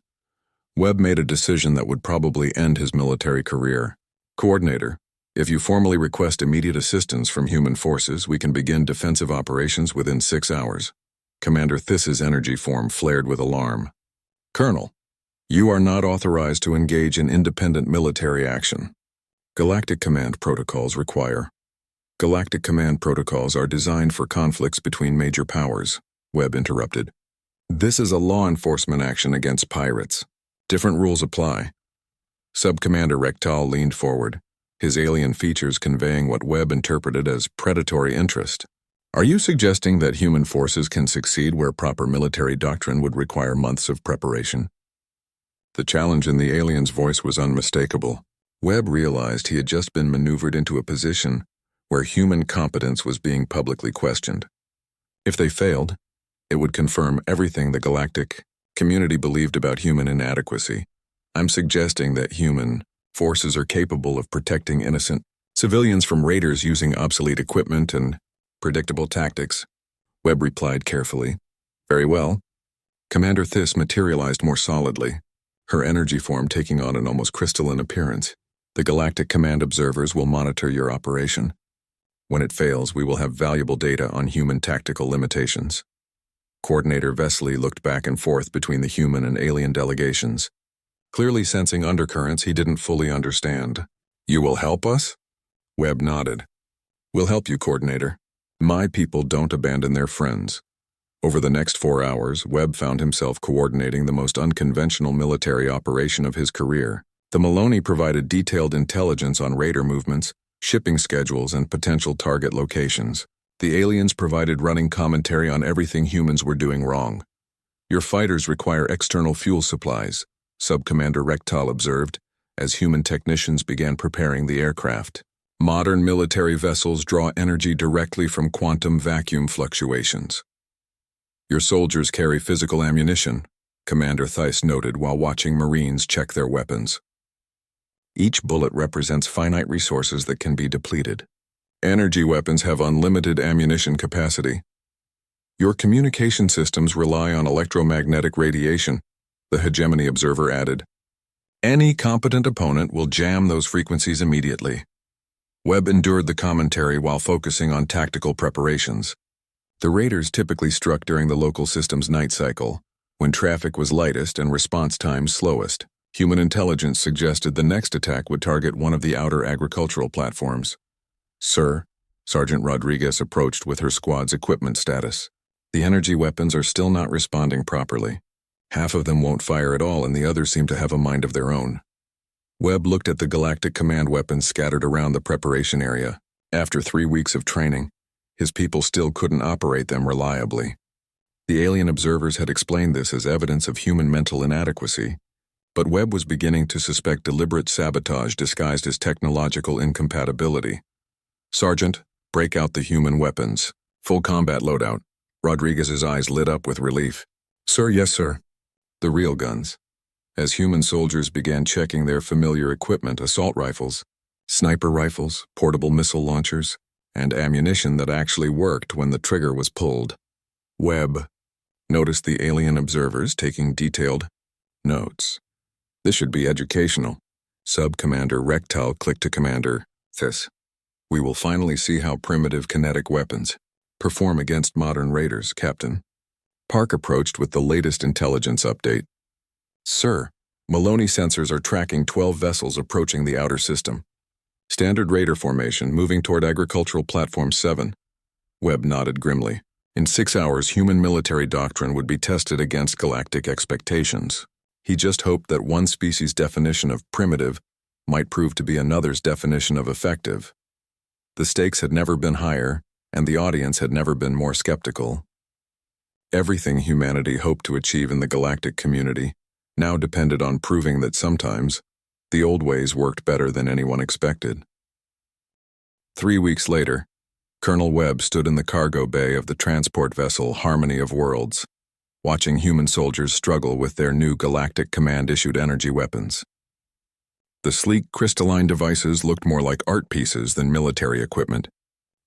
Webb made a decision that would probably end his military career. "Coordinator, if you formally request immediate assistance from human forces, we can begin defensive operations within 6 hours. Commander Thiss's energy form flared with alarm. "Colonel, you are not authorized to engage in independent military action. Galactic Command protocols require." "Galactic Command protocols are designed for conflicts between major powers," Webb interrupted. "This is a law enforcement action against pirates. Different rules apply." Sub-Commander Rectal leaned forward, his alien features conveying what Webb interpreted as predatory interest. "Are you suggesting that human forces can succeed where proper military doctrine would require months of preparation?" The challenge in the alien's voice was unmistakable. Webb realized he had just been maneuvered into a position where human competence was being publicly questioned. If they failed, it would confirm everything the galactic community believed about human inadequacy. "I'm suggesting that human forces are capable of protecting innocent civilians from raiders using obsolete equipment and predictable tactics," Webb replied carefully. "Very well." Commander Thiss materialized more solidly, her energy form taking on an almost crystalline appearance. "The Galactic Command observers will monitor your operation. When it fails, we will have valuable data on human tactical limitations." Coordinator Vesely looked back and forth between the human and alien delegations. Clearly sensing undercurrents he didn't fully understand. "You will help us?" Webb nodded. "We'll help you, Coordinator. My people don't abandon their friends." Over the next 4 hours, Webb found himself coordinating the most unconventional military operation of his career. The Maloney provided detailed intelligence on raider movements, shipping schedules, and potential target locations. The aliens provided running commentary on everything humans were doing wrong. "Your fighters require external fuel supplies," Sub-Commander Rectal observed, as human technicians began preparing the aircraft. "Modern military vessels draw energy directly from quantum vacuum fluctuations." "Your soldiers carry physical ammunition," Commander Theiss noted while watching Marines check their weapons. "Each bullet represents finite resources that can be depleted. Energy weapons have unlimited ammunition capacity. Your communication systems rely on electromagnetic radiation," the Hegemony observer added. "Any competent opponent will jam those frequencies immediately." Webb endured the commentary while focusing on tactical preparations. The raiders typically struck during the local system's night cycle, when traffic was lightest and response times slowest. Human intelligence suggested the next attack would target one of the outer agricultural platforms. "Sir," Sergeant Rodriguez approached with her squad's equipment status. "The energy weapons are still not responding properly. Half of them won't fire at all and the others seem to have a mind of their own." Webb looked at the Galactic Command weapons scattered around the preparation area. After 3 weeks of training, his people still couldn't operate them reliably. The alien observers had explained this as evidence of human mental inadequacy, but Webb was beginning to suspect deliberate sabotage disguised as technological incompatibility. "Sergeant, break out the human weapons. Full combat loadout." Rodriguez's eyes lit up with relief. "Sir, yes, sir." The real guns. As human soldiers began checking their familiar equipment, assault rifles, sniper rifles, portable missile launchers, and ammunition that actually worked when the trigger was pulled. Webb noticed the alien observers taking detailed notes. "This should be educational." Sub-Commander Rectal clicked to Commander This. "We will finally see how primitive kinetic weapons perform against modern raiders, Captain." Park approached with the latest intelligence update. "Sir, Maloney sensors are tracking 12 vessels approaching the outer system. Standard raider formation moving toward Agricultural Platform 7. Webb nodded grimly. In 6 hours, human military doctrine would be tested against galactic expectations. He just hoped that one species' definition of primitive might prove to be another's definition of effective. The stakes had never been higher, and the audience had never been more skeptical. Everything humanity hoped to achieve in the galactic community now depended on proving that sometimes the old ways worked better than anyone expected. 3 weeks later, Colonel Webb stood in the cargo bay of the transport vessel Harmony of Worlds, watching human soldiers struggle with their new Galactic Command-issued energy weapons. The sleek crystalline devices looked more like art pieces than military equipment,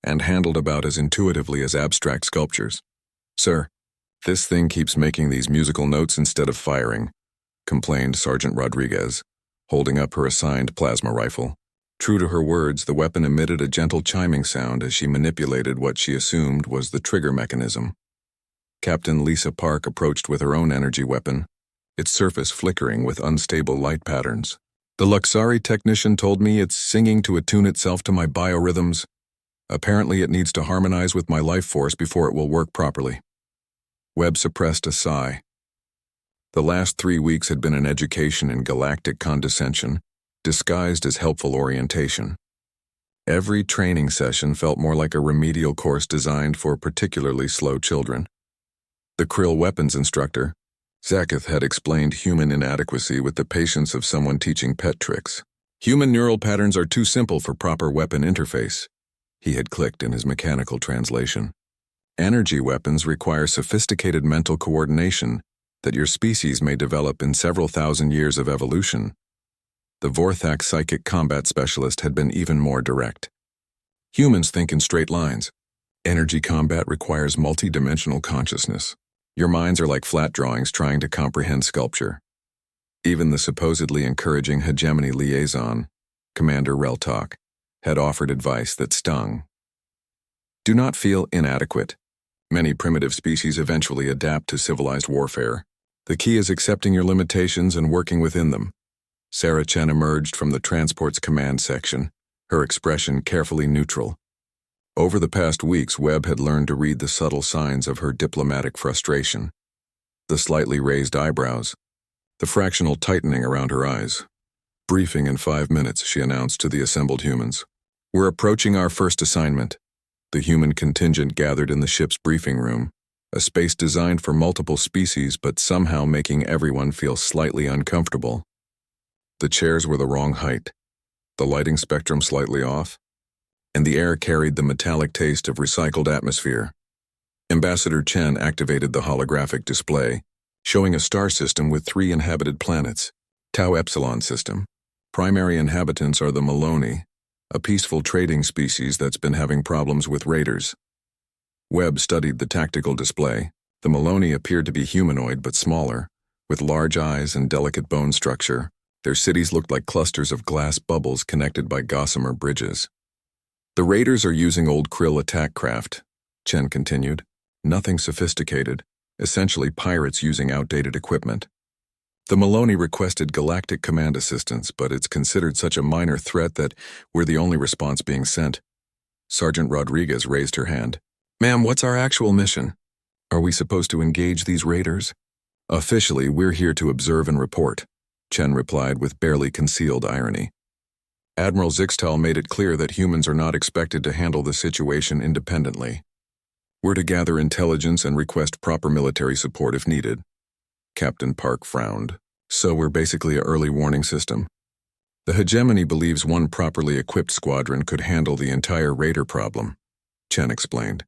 and handled about as intuitively as abstract sculptures. "Sir, this thing keeps making these musical notes instead of firing," complained Sergeant Rodriguez, holding up her assigned plasma rifle. True to her words, the weapon emitted a gentle chiming sound as she manipulated what she assumed was the trigger mechanism. Captain Lisa Park approached with her own energy weapon, its surface flickering with unstable light patterns. "The Luxari technician told me it's singing to attune itself to my biorhythms. Apparently it needs to harmonize with my life force before it will work properly." Webb suppressed a sigh. The last 3 weeks had been an education in galactic condescension, disguised as helpful orientation. Every training session felt more like a remedial course designed for particularly slow children. The Krill weapons instructor, Zaketh, had explained human inadequacy with the patience of someone teaching pet tricks. "Human neural patterns are too simple for proper weapon interface," he had clicked in his mechanical translation. "Energy weapons require sophisticated mental coordination that your species may develop in several thousand years of evolution." The Vorthak psychic combat specialist had been even more direct. "Humans think in straight lines. Energy combat requires multi-dimensional consciousness. Your minds are like flat drawings trying to comprehend sculpture." Even the supposedly encouraging hegemony liaison, Commander Reltok, had offered advice that stung. "Do not feel inadequate. Many primitive species eventually adapt to civilized warfare. The key is accepting your limitations and working within them." Sarah Chen emerged from the transport's command section, her expression carefully neutral. Over the past weeks, Webb had learned to read the subtle signs of her diplomatic frustration. The slightly raised eyebrows, the fractional tightening around her eyes. "Briefing in 5 minutes," she announced to the assembled humans. "We're approaching our first assignment." The human contingent gathered in the ship's briefing room, a space designed for multiple species but somehow making everyone feel slightly uncomfortable. The chairs were the wrong height, the lighting spectrum slightly off, and the air carried the metallic taste of recycled atmosphere. Ambassador Chen activated the holographic display, showing a star system with 3 inhabited planets. Tau Epsilon system. Primary inhabitants are the Maloney, a peaceful trading species that's been having problems with raiders. Webb studied the tactical display. The Maloney appeared to be humanoid but smaller, with large eyes and delicate bone structure. Their cities looked like clusters of glass bubbles connected by gossamer bridges. "The raiders are using old Krill attack craft," Chen continued. "Nothing sophisticated, essentially pirates using outdated equipment. The Maloney requested Galactic command assistance, but it's considered such a minor threat that we're the only response being sent." Sergeant Rodriguez raised her hand. "Ma'am, what's our actual mission? Are we supposed to engage these raiders?" "Officially, we're here to observe and report," Chen replied with barely concealed irony. Admiral Zixtal made it clear that humans are not expected to handle the situation independently. We're to gather intelligence and request proper military support if needed. Captain Park frowned. So we're basically an early warning system. The hegemony believes one properly equipped squadron could handle the entire raider problem, Chen explained.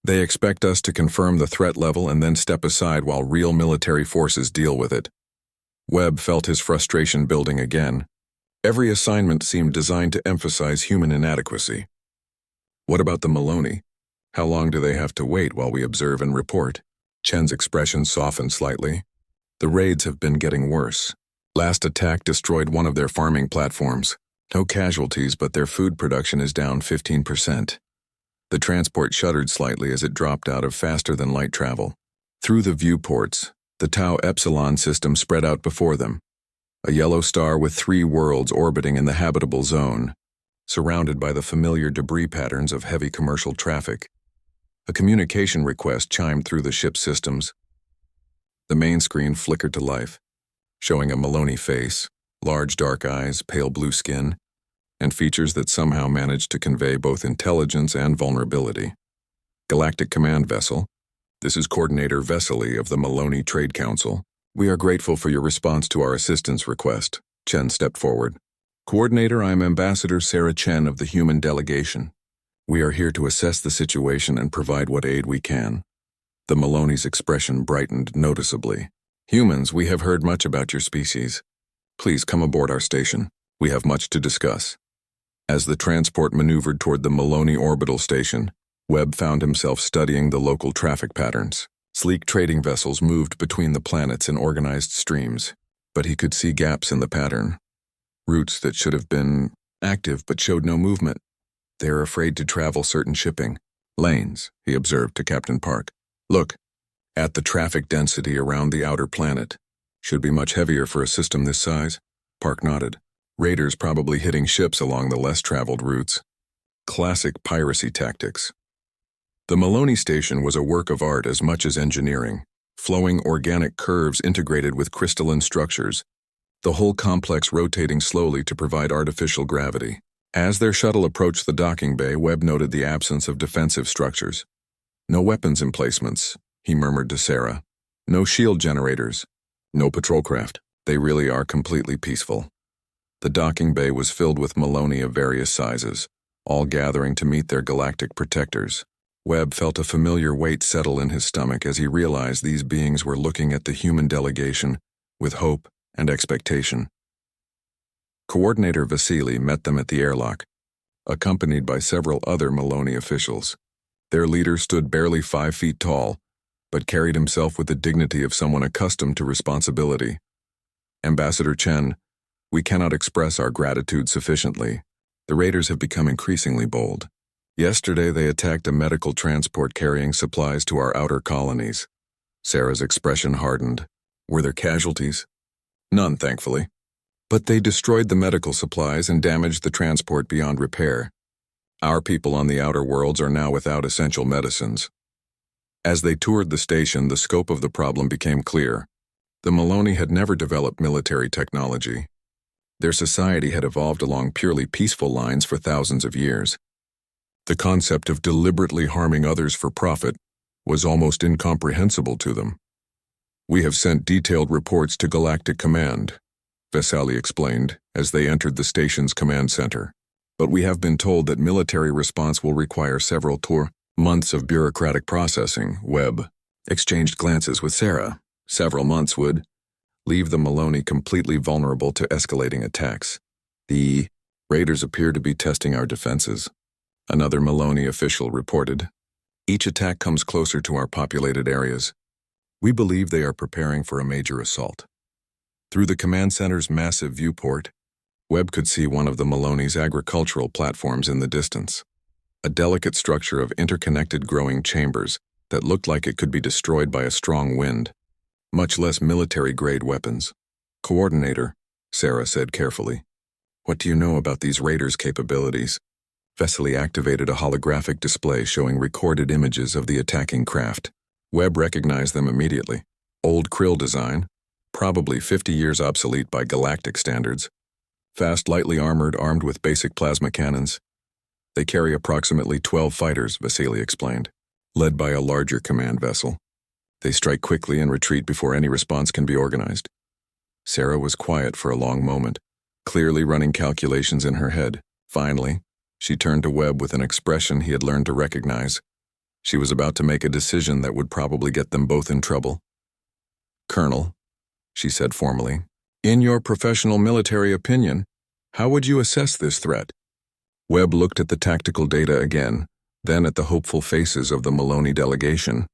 They expect us to confirm the threat level and then step aside while real military forces deal with it. Webb felt his frustration building again. Every assignment seemed designed to emphasize human inadequacy. What about the Maloney? How long do they have to wait while we observe and report? Chen's expression softened slightly. The raids have been getting worse. Last attack destroyed one of their farming platforms. No casualties, but their food production is down 15%. The transport shuddered slightly as it dropped out of faster-than-light travel. Through the viewports, the Tau Epsilon system spread out before them. A yellow star with 3 worlds orbiting in the habitable zone, surrounded by the familiar debris patterns of heavy commercial traffic. A communication request chimed through the ship's systems. The main screen flickered to life, showing a Maloney face, large dark eyes, pale blue skin, and features that somehow managed to convey both intelligence and vulnerability. Galactic Command Vessel, this is Coordinator Vesely of the Maloney Trade Council. We are grateful for your response to our assistance request. Chen stepped forward. Coordinator, I am Ambassador Sarah Chen of the Human Delegation. We are here to assess the situation and provide what aid we can. The Maloney's expression brightened noticeably. Humans, we have heard much about your species. Please come aboard our station. We have much to discuss. As the transport maneuvered toward the Maloney orbital station, Webb found himself studying the local traffic patterns. Sleek trading vessels moved between the planets in organized streams, but he could see gaps in the pattern. Routes that should have been active but showed no movement. They are afraid to travel certain shipping lanes, he observed to Captain Park. Look, at the traffic density around the outer planet. Should be much heavier for a system this size. Park nodded. Raiders probably hitting ships along the less traveled routes. Classic piracy tactics. The Maloney station was a work of art as much as engineering. Flowing organic curves integrated with crystalline structures. The whole complex rotating slowly to provide artificial gravity. As their shuttle approached the docking bay, Webb noted the absence of defensive structures. No weapons emplacements, he murmured to Sarah. No shield generators. No patrol craft. They really are completely peaceful. The docking bay was filled with Maloney of various sizes, all gathering to meet their galactic protectors. Webb felt a familiar weight settle in his stomach as he realized these beings were looking at the human delegation with hope and expectation. Coordinator Vasily met them at the airlock, accompanied by several other Maloney officials. Their leader stood barely 5 feet tall, but carried himself with the dignity of someone accustomed to responsibility. Ambassador Chen, we cannot express our gratitude sufficiently. The raiders have become increasingly bold. Yesterday they attacked a medical transport carrying supplies to our outer colonies. Sarah's expression hardened. Were there casualties? None, thankfully. But they destroyed the medical supplies and damaged the transport beyond repair. Our people on the outer worlds are now without essential medicines. As they toured the station, the scope of the problem became clear. The Maloney had never developed military technology. Their society had evolved along purely peaceful lines for thousands of years. The concept of deliberately harming others for profit was almost incomprehensible to them. We have sent detailed reports to Galactic Command, Vesely explained as they entered the station's command center. But we have been told that military response will require several months of bureaucratic processing. Webb exchanged glances with Sarah. Several months would leave the Maloney completely vulnerable to escalating attacks. The raiders appear to be testing our defenses, another Maloney official reported. Each attack comes closer to our populated areas. We believe they are preparing for a major assault. Through the command center's massive viewport, Webb could see one of the Maloney's agricultural platforms in the distance, a delicate structure of interconnected growing chambers that looked like it could be destroyed by a strong wind, much less military-grade weapons. Coordinator, Sarah said carefully. What do you know about these raiders' capabilities? Vesely activated a holographic display showing recorded images of the attacking craft. Webb recognized them immediately. Old krill design, probably 50 years obsolete by galactic standards. Fast, lightly armored, armed with basic plasma cannons. They carry approximately 12 fighters, Vasily explained, led by a larger command vessel. They strike quickly and retreat before any response can be organized. Sarah was quiet for a long moment, clearly running calculations in her head. Finally, she turned to Webb with an expression he had learned to recognize. She was about to make a decision that would probably get them both in trouble. "Colonel," she said formally, "in your professional military opinion, how would you assess this threat?" Webb looked at the tactical data again, then at the hopeful faces of the Maloney delegation.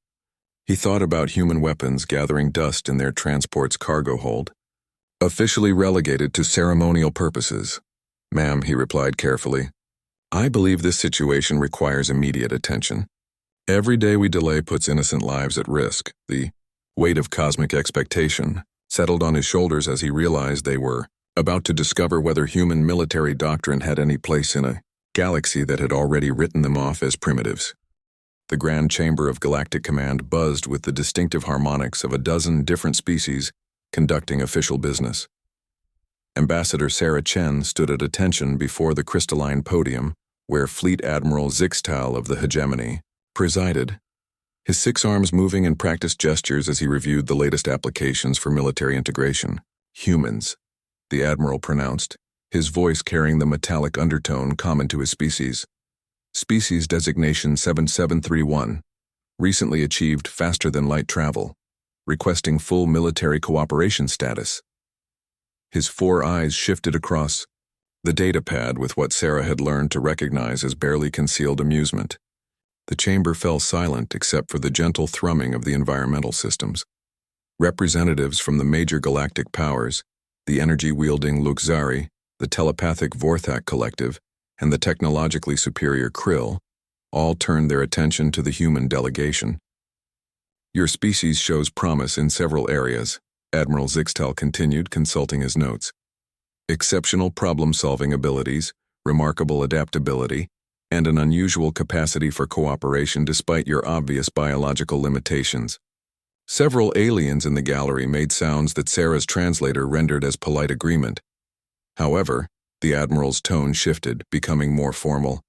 He thought about human weapons gathering dust in their transport's cargo hold. "Officially relegated to ceremonial purposes." "Ma'am," he replied carefully, "I believe this situation requires immediate attention. Every day we delay puts innocent lives at risk." The weight of cosmic expectation settled on his shoulders as he realized they were about to discover whether human military doctrine had any place in a galaxy that had already written them off as primitives. The grand chamber of Galactic Command buzzed with the distinctive harmonics of a dozen different species conducting official business. Ambassador Sarah Chen stood at attention before the crystalline podium where Fleet Admiral Zixtal of the Hegemony presided, his 6 arms moving in practiced gestures as he reviewed the latest applications for military integration. "Humans," the Admiral pronounced, his voice carrying the metallic undertone common to his species. "Species designation 7731, recently achieved faster-than-light travel, requesting full military cooperation status." His 4 eyes shifted across the datapad with what Sarah had learned to recognize as barely concealed amusement. The chamber fell silent except for the gentle thrumming of the environmental systems. Representatives from the major galactic powers, the energy-wielding Luxari, the telepathic Vorthak Collective, and the technologically superior Krill, all turned their attention to the human delegation. "Your species shows promise in several areas," Admiral Zixtal continued, consulting his notes. "Exceptional problem-solving abilities, remarkable adaptability, and an unusual capacity for cooperation despite your obvious biological limitations." Several aliens in the gallery made sounds that Sarah's translator rendered as polite agreement. However, the Admiral's tone shifted, becoming more formal.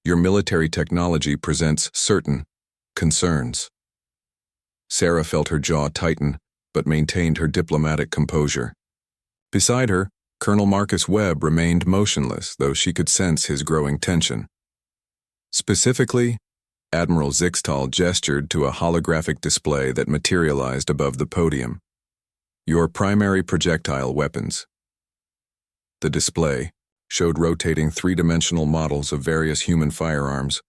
"Your military technology presents certain concerns." Sarah felt her jaw tighten, but maintained her diplomatic composure. Beside her, Colonel Marcus Webb remained motionless, though she could sense his growing tension. Specifically, Admiral Zixtal gestured to a holographic display that materialized above the podium. "Your primary projectile weapons." The display showed rotating 3-dimensional models of various human firearms,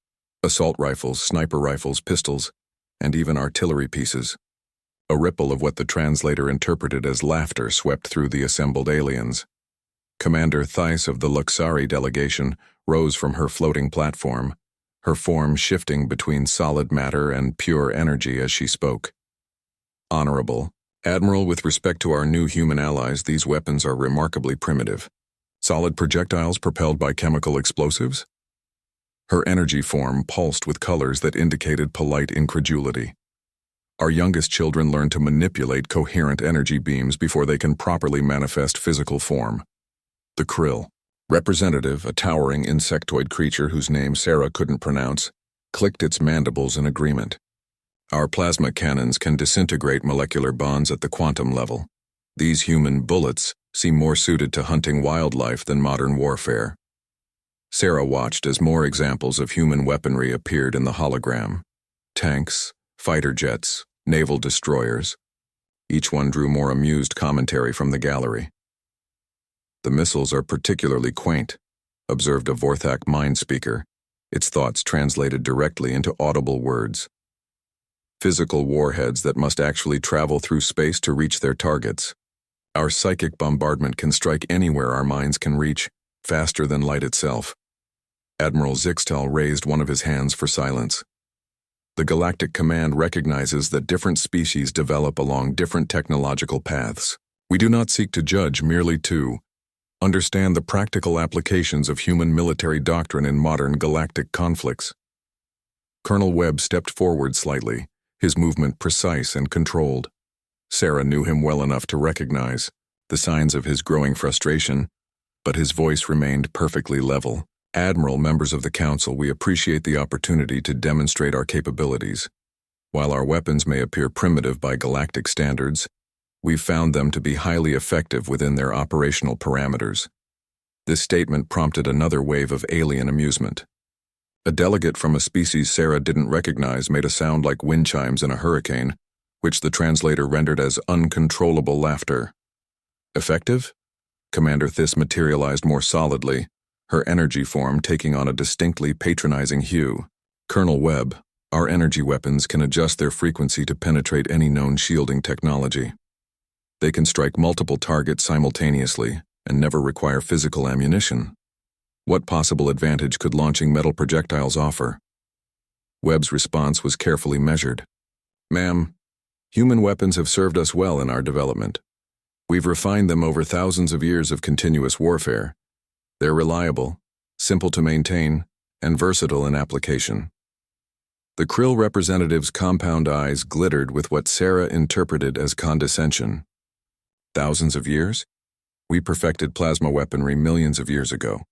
assault rifles, sniper rifles, pistols, and even artillery pieces. A ripple of what the translator interpreted as laughter swept through the assembled aliens. Commander Theiss of the Luxari delegation rose from her floating platform, her form shifting between solid matter and pure energy as she spoke. "Honorable Admiral, with respect to our new human allies, these weapons are remarkably primitive. Solid projectiles propelled by chemical explosives?" Her energy form pulsed with colors that indicated polite incredulity. "Our youngest children learn to manipulate coherent energy beams before they can properly manifest physical form." The Krill representative, a towering insectoid creature whose name Sarah couldn't pronounce, clicked its mandibles in agreement. "Our plasma cannons can disintegrate molecular bonds at the quantum level. These human bullets seem more suited to hunting wildlife than modern warfare." Sarah watched as more examples of human weaponry appeared in the hologram. Tanks, fighter jets, naval destroyers. Each one drew more amused commentary from the gallery. "The missiles are particularly quaint," observed a Vorthak mind speaker, its thoughts translated directly into audible words. "Physical warheads that must actually travel through space to reach their targets. Our psychic bombardment can strike anywhere our minds can reach, faster than light itself." Admiral Zixtal raised one of his hands for silence. "The Galactic Command recognizes that different species develop along different technological paths. We do not seek to judge, merely to understand the practical applications of human military doctrine in modern galactic conflicts." Colonel Webb stepped forward slightly, his movement precise and controlled. Sarah knew him well enough to recognize the signs of his growing frustration, but his voice remained perfectly level. "Admiral, members of the Council, we appreciate the opportunity to demonstrate our capabilities. While our weapons may appear primitive by galactic standards, we've found them to be highly effective within their operational parameters." This statement prompted another wave of alien amusement. A delegate from a species Sarah didn't recognize made a sound like wind chimes in a hurricane, which the translator rendered as uncontrollable laughter. "Effective?" Commander Thiss materialized more solidly, her energy form taking on a distinctly patronizing hue. "Colonel Webb, our energy weapons can adjust their frequency to penetrate any known shielding technology. They can strike multiple targets simultaneously and never require physical ammunition. What possible advantage could launching metal projectiles offer?" Webb's response was carefully measured. "Ma'am, human weapons have served us well in our development. We've refined them over thousands of years of continuous warfare. They're reliable, simple to maintain, and versatile in application." The Krill representative's compound eyes glittered with what Sarah interpreted as condescension. "Thousands of years? We perfected plasma weaponry millions of years ago.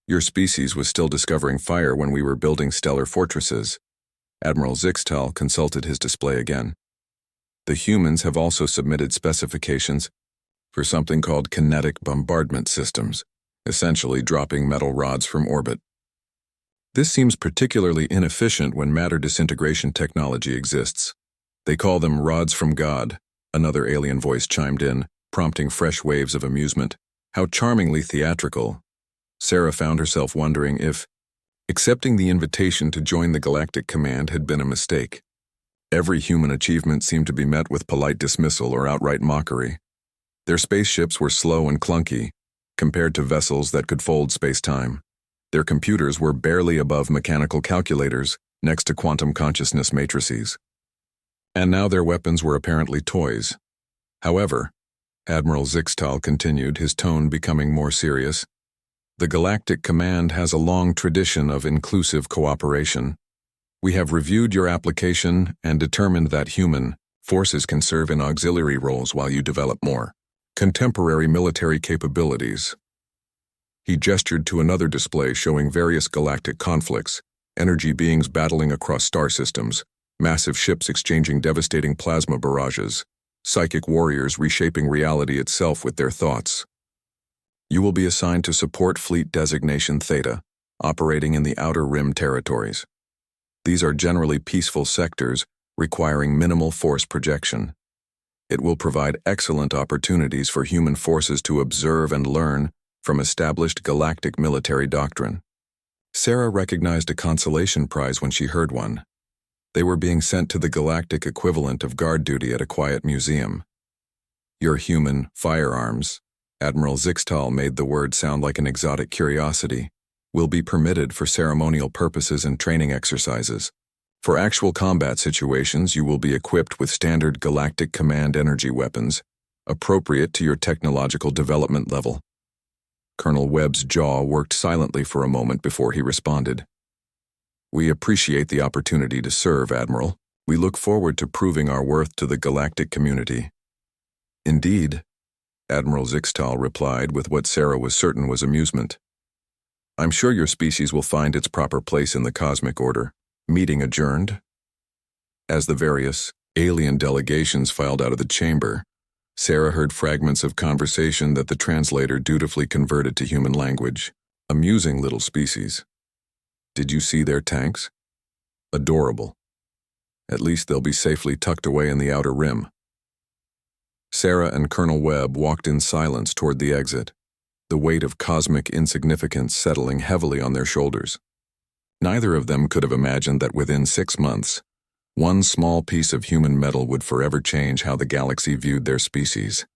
Your species was still discovering fire when we were building stellar fortresses." Admiral Zixtal consulted his display again. "The humans have also submitted specifications for something called kinetic bombardment systems, essentially dropping metal rods from orbit. This seems particularly inefficient when matter disintegration technology exists. They call them rods from God," another alien voice chimed in, prompting fresh waves of amusement. How charmingly theatrical. Sarah found herself wondering if accepting the invitation to join the Galactic Command had been a mistake. Every human achievement seemed to be met with polite dismissal or outright mockery. Their spaceships were slow and clunky, compared to vessels that could fold space-time. Their computers were barely above mechanical calculators next to quantum consciousness matrices. And now their weapons were apparently toys. However, Admiral Zixtal continued, his tone becoming more serious, "The Galactic Command has a long tradition of inclusive cooperation. We have reviewed your application and determined that human forces can serve in auxiliary roles while you develop more contemporary military capabilities." He gestured to another display showing various galactic conflicts, energy beings battling across star systems, massive ships exchanging devastating plasma barrages, psychic warriors reshaping reality itself with their thoughts. "You will be assigned to Support Fleet Designation Theta, operating in the Outer Rim territories. These are generally peaceful sectors requiring minimal force projection. It will provide excellent opportunities for human forces to observe and learn from established galactic military doctrine." Sarah recognized a consolation prize when she heard one. They were being sent to the galactic equivalent of guard duty at a quiet museum. "Your human firearms," Admiral Zixtal made the word sound like an exotic curiosity, "will be permitted for ceremonial purposes and training exercises. For actual combat situations, you will be equipped with standard Galactic Command energy weapons, appropriate to your technological development level." Colonel Webb's jaw worked silently for a moment before he responded. "We appreciate the opportunity to serve, Admiral. We look forward to proving our worth to the galactic community." "Indeed," Admiral Zixtal replied with what Sarah was certain was amusement. "I'm sure your species will find its proper place in the cosmic order." Meeting adjourned. As the various alien delegations filed out of the chamber, Sarah heard fragments of conversation that the translator dutifully converted to human language. "Amusing little species. Did you see their tanks? Adorable. At least they'll be safely tucked away in the Outer Rim." Sarah and Colonel Webb walked in silence toward the exit, the weight of cosmic insignificance settling heavily on their shoulders. Neither of them could have imagined that within 6 months, one small piece of human metal would forever change how the galaxy viewed their species.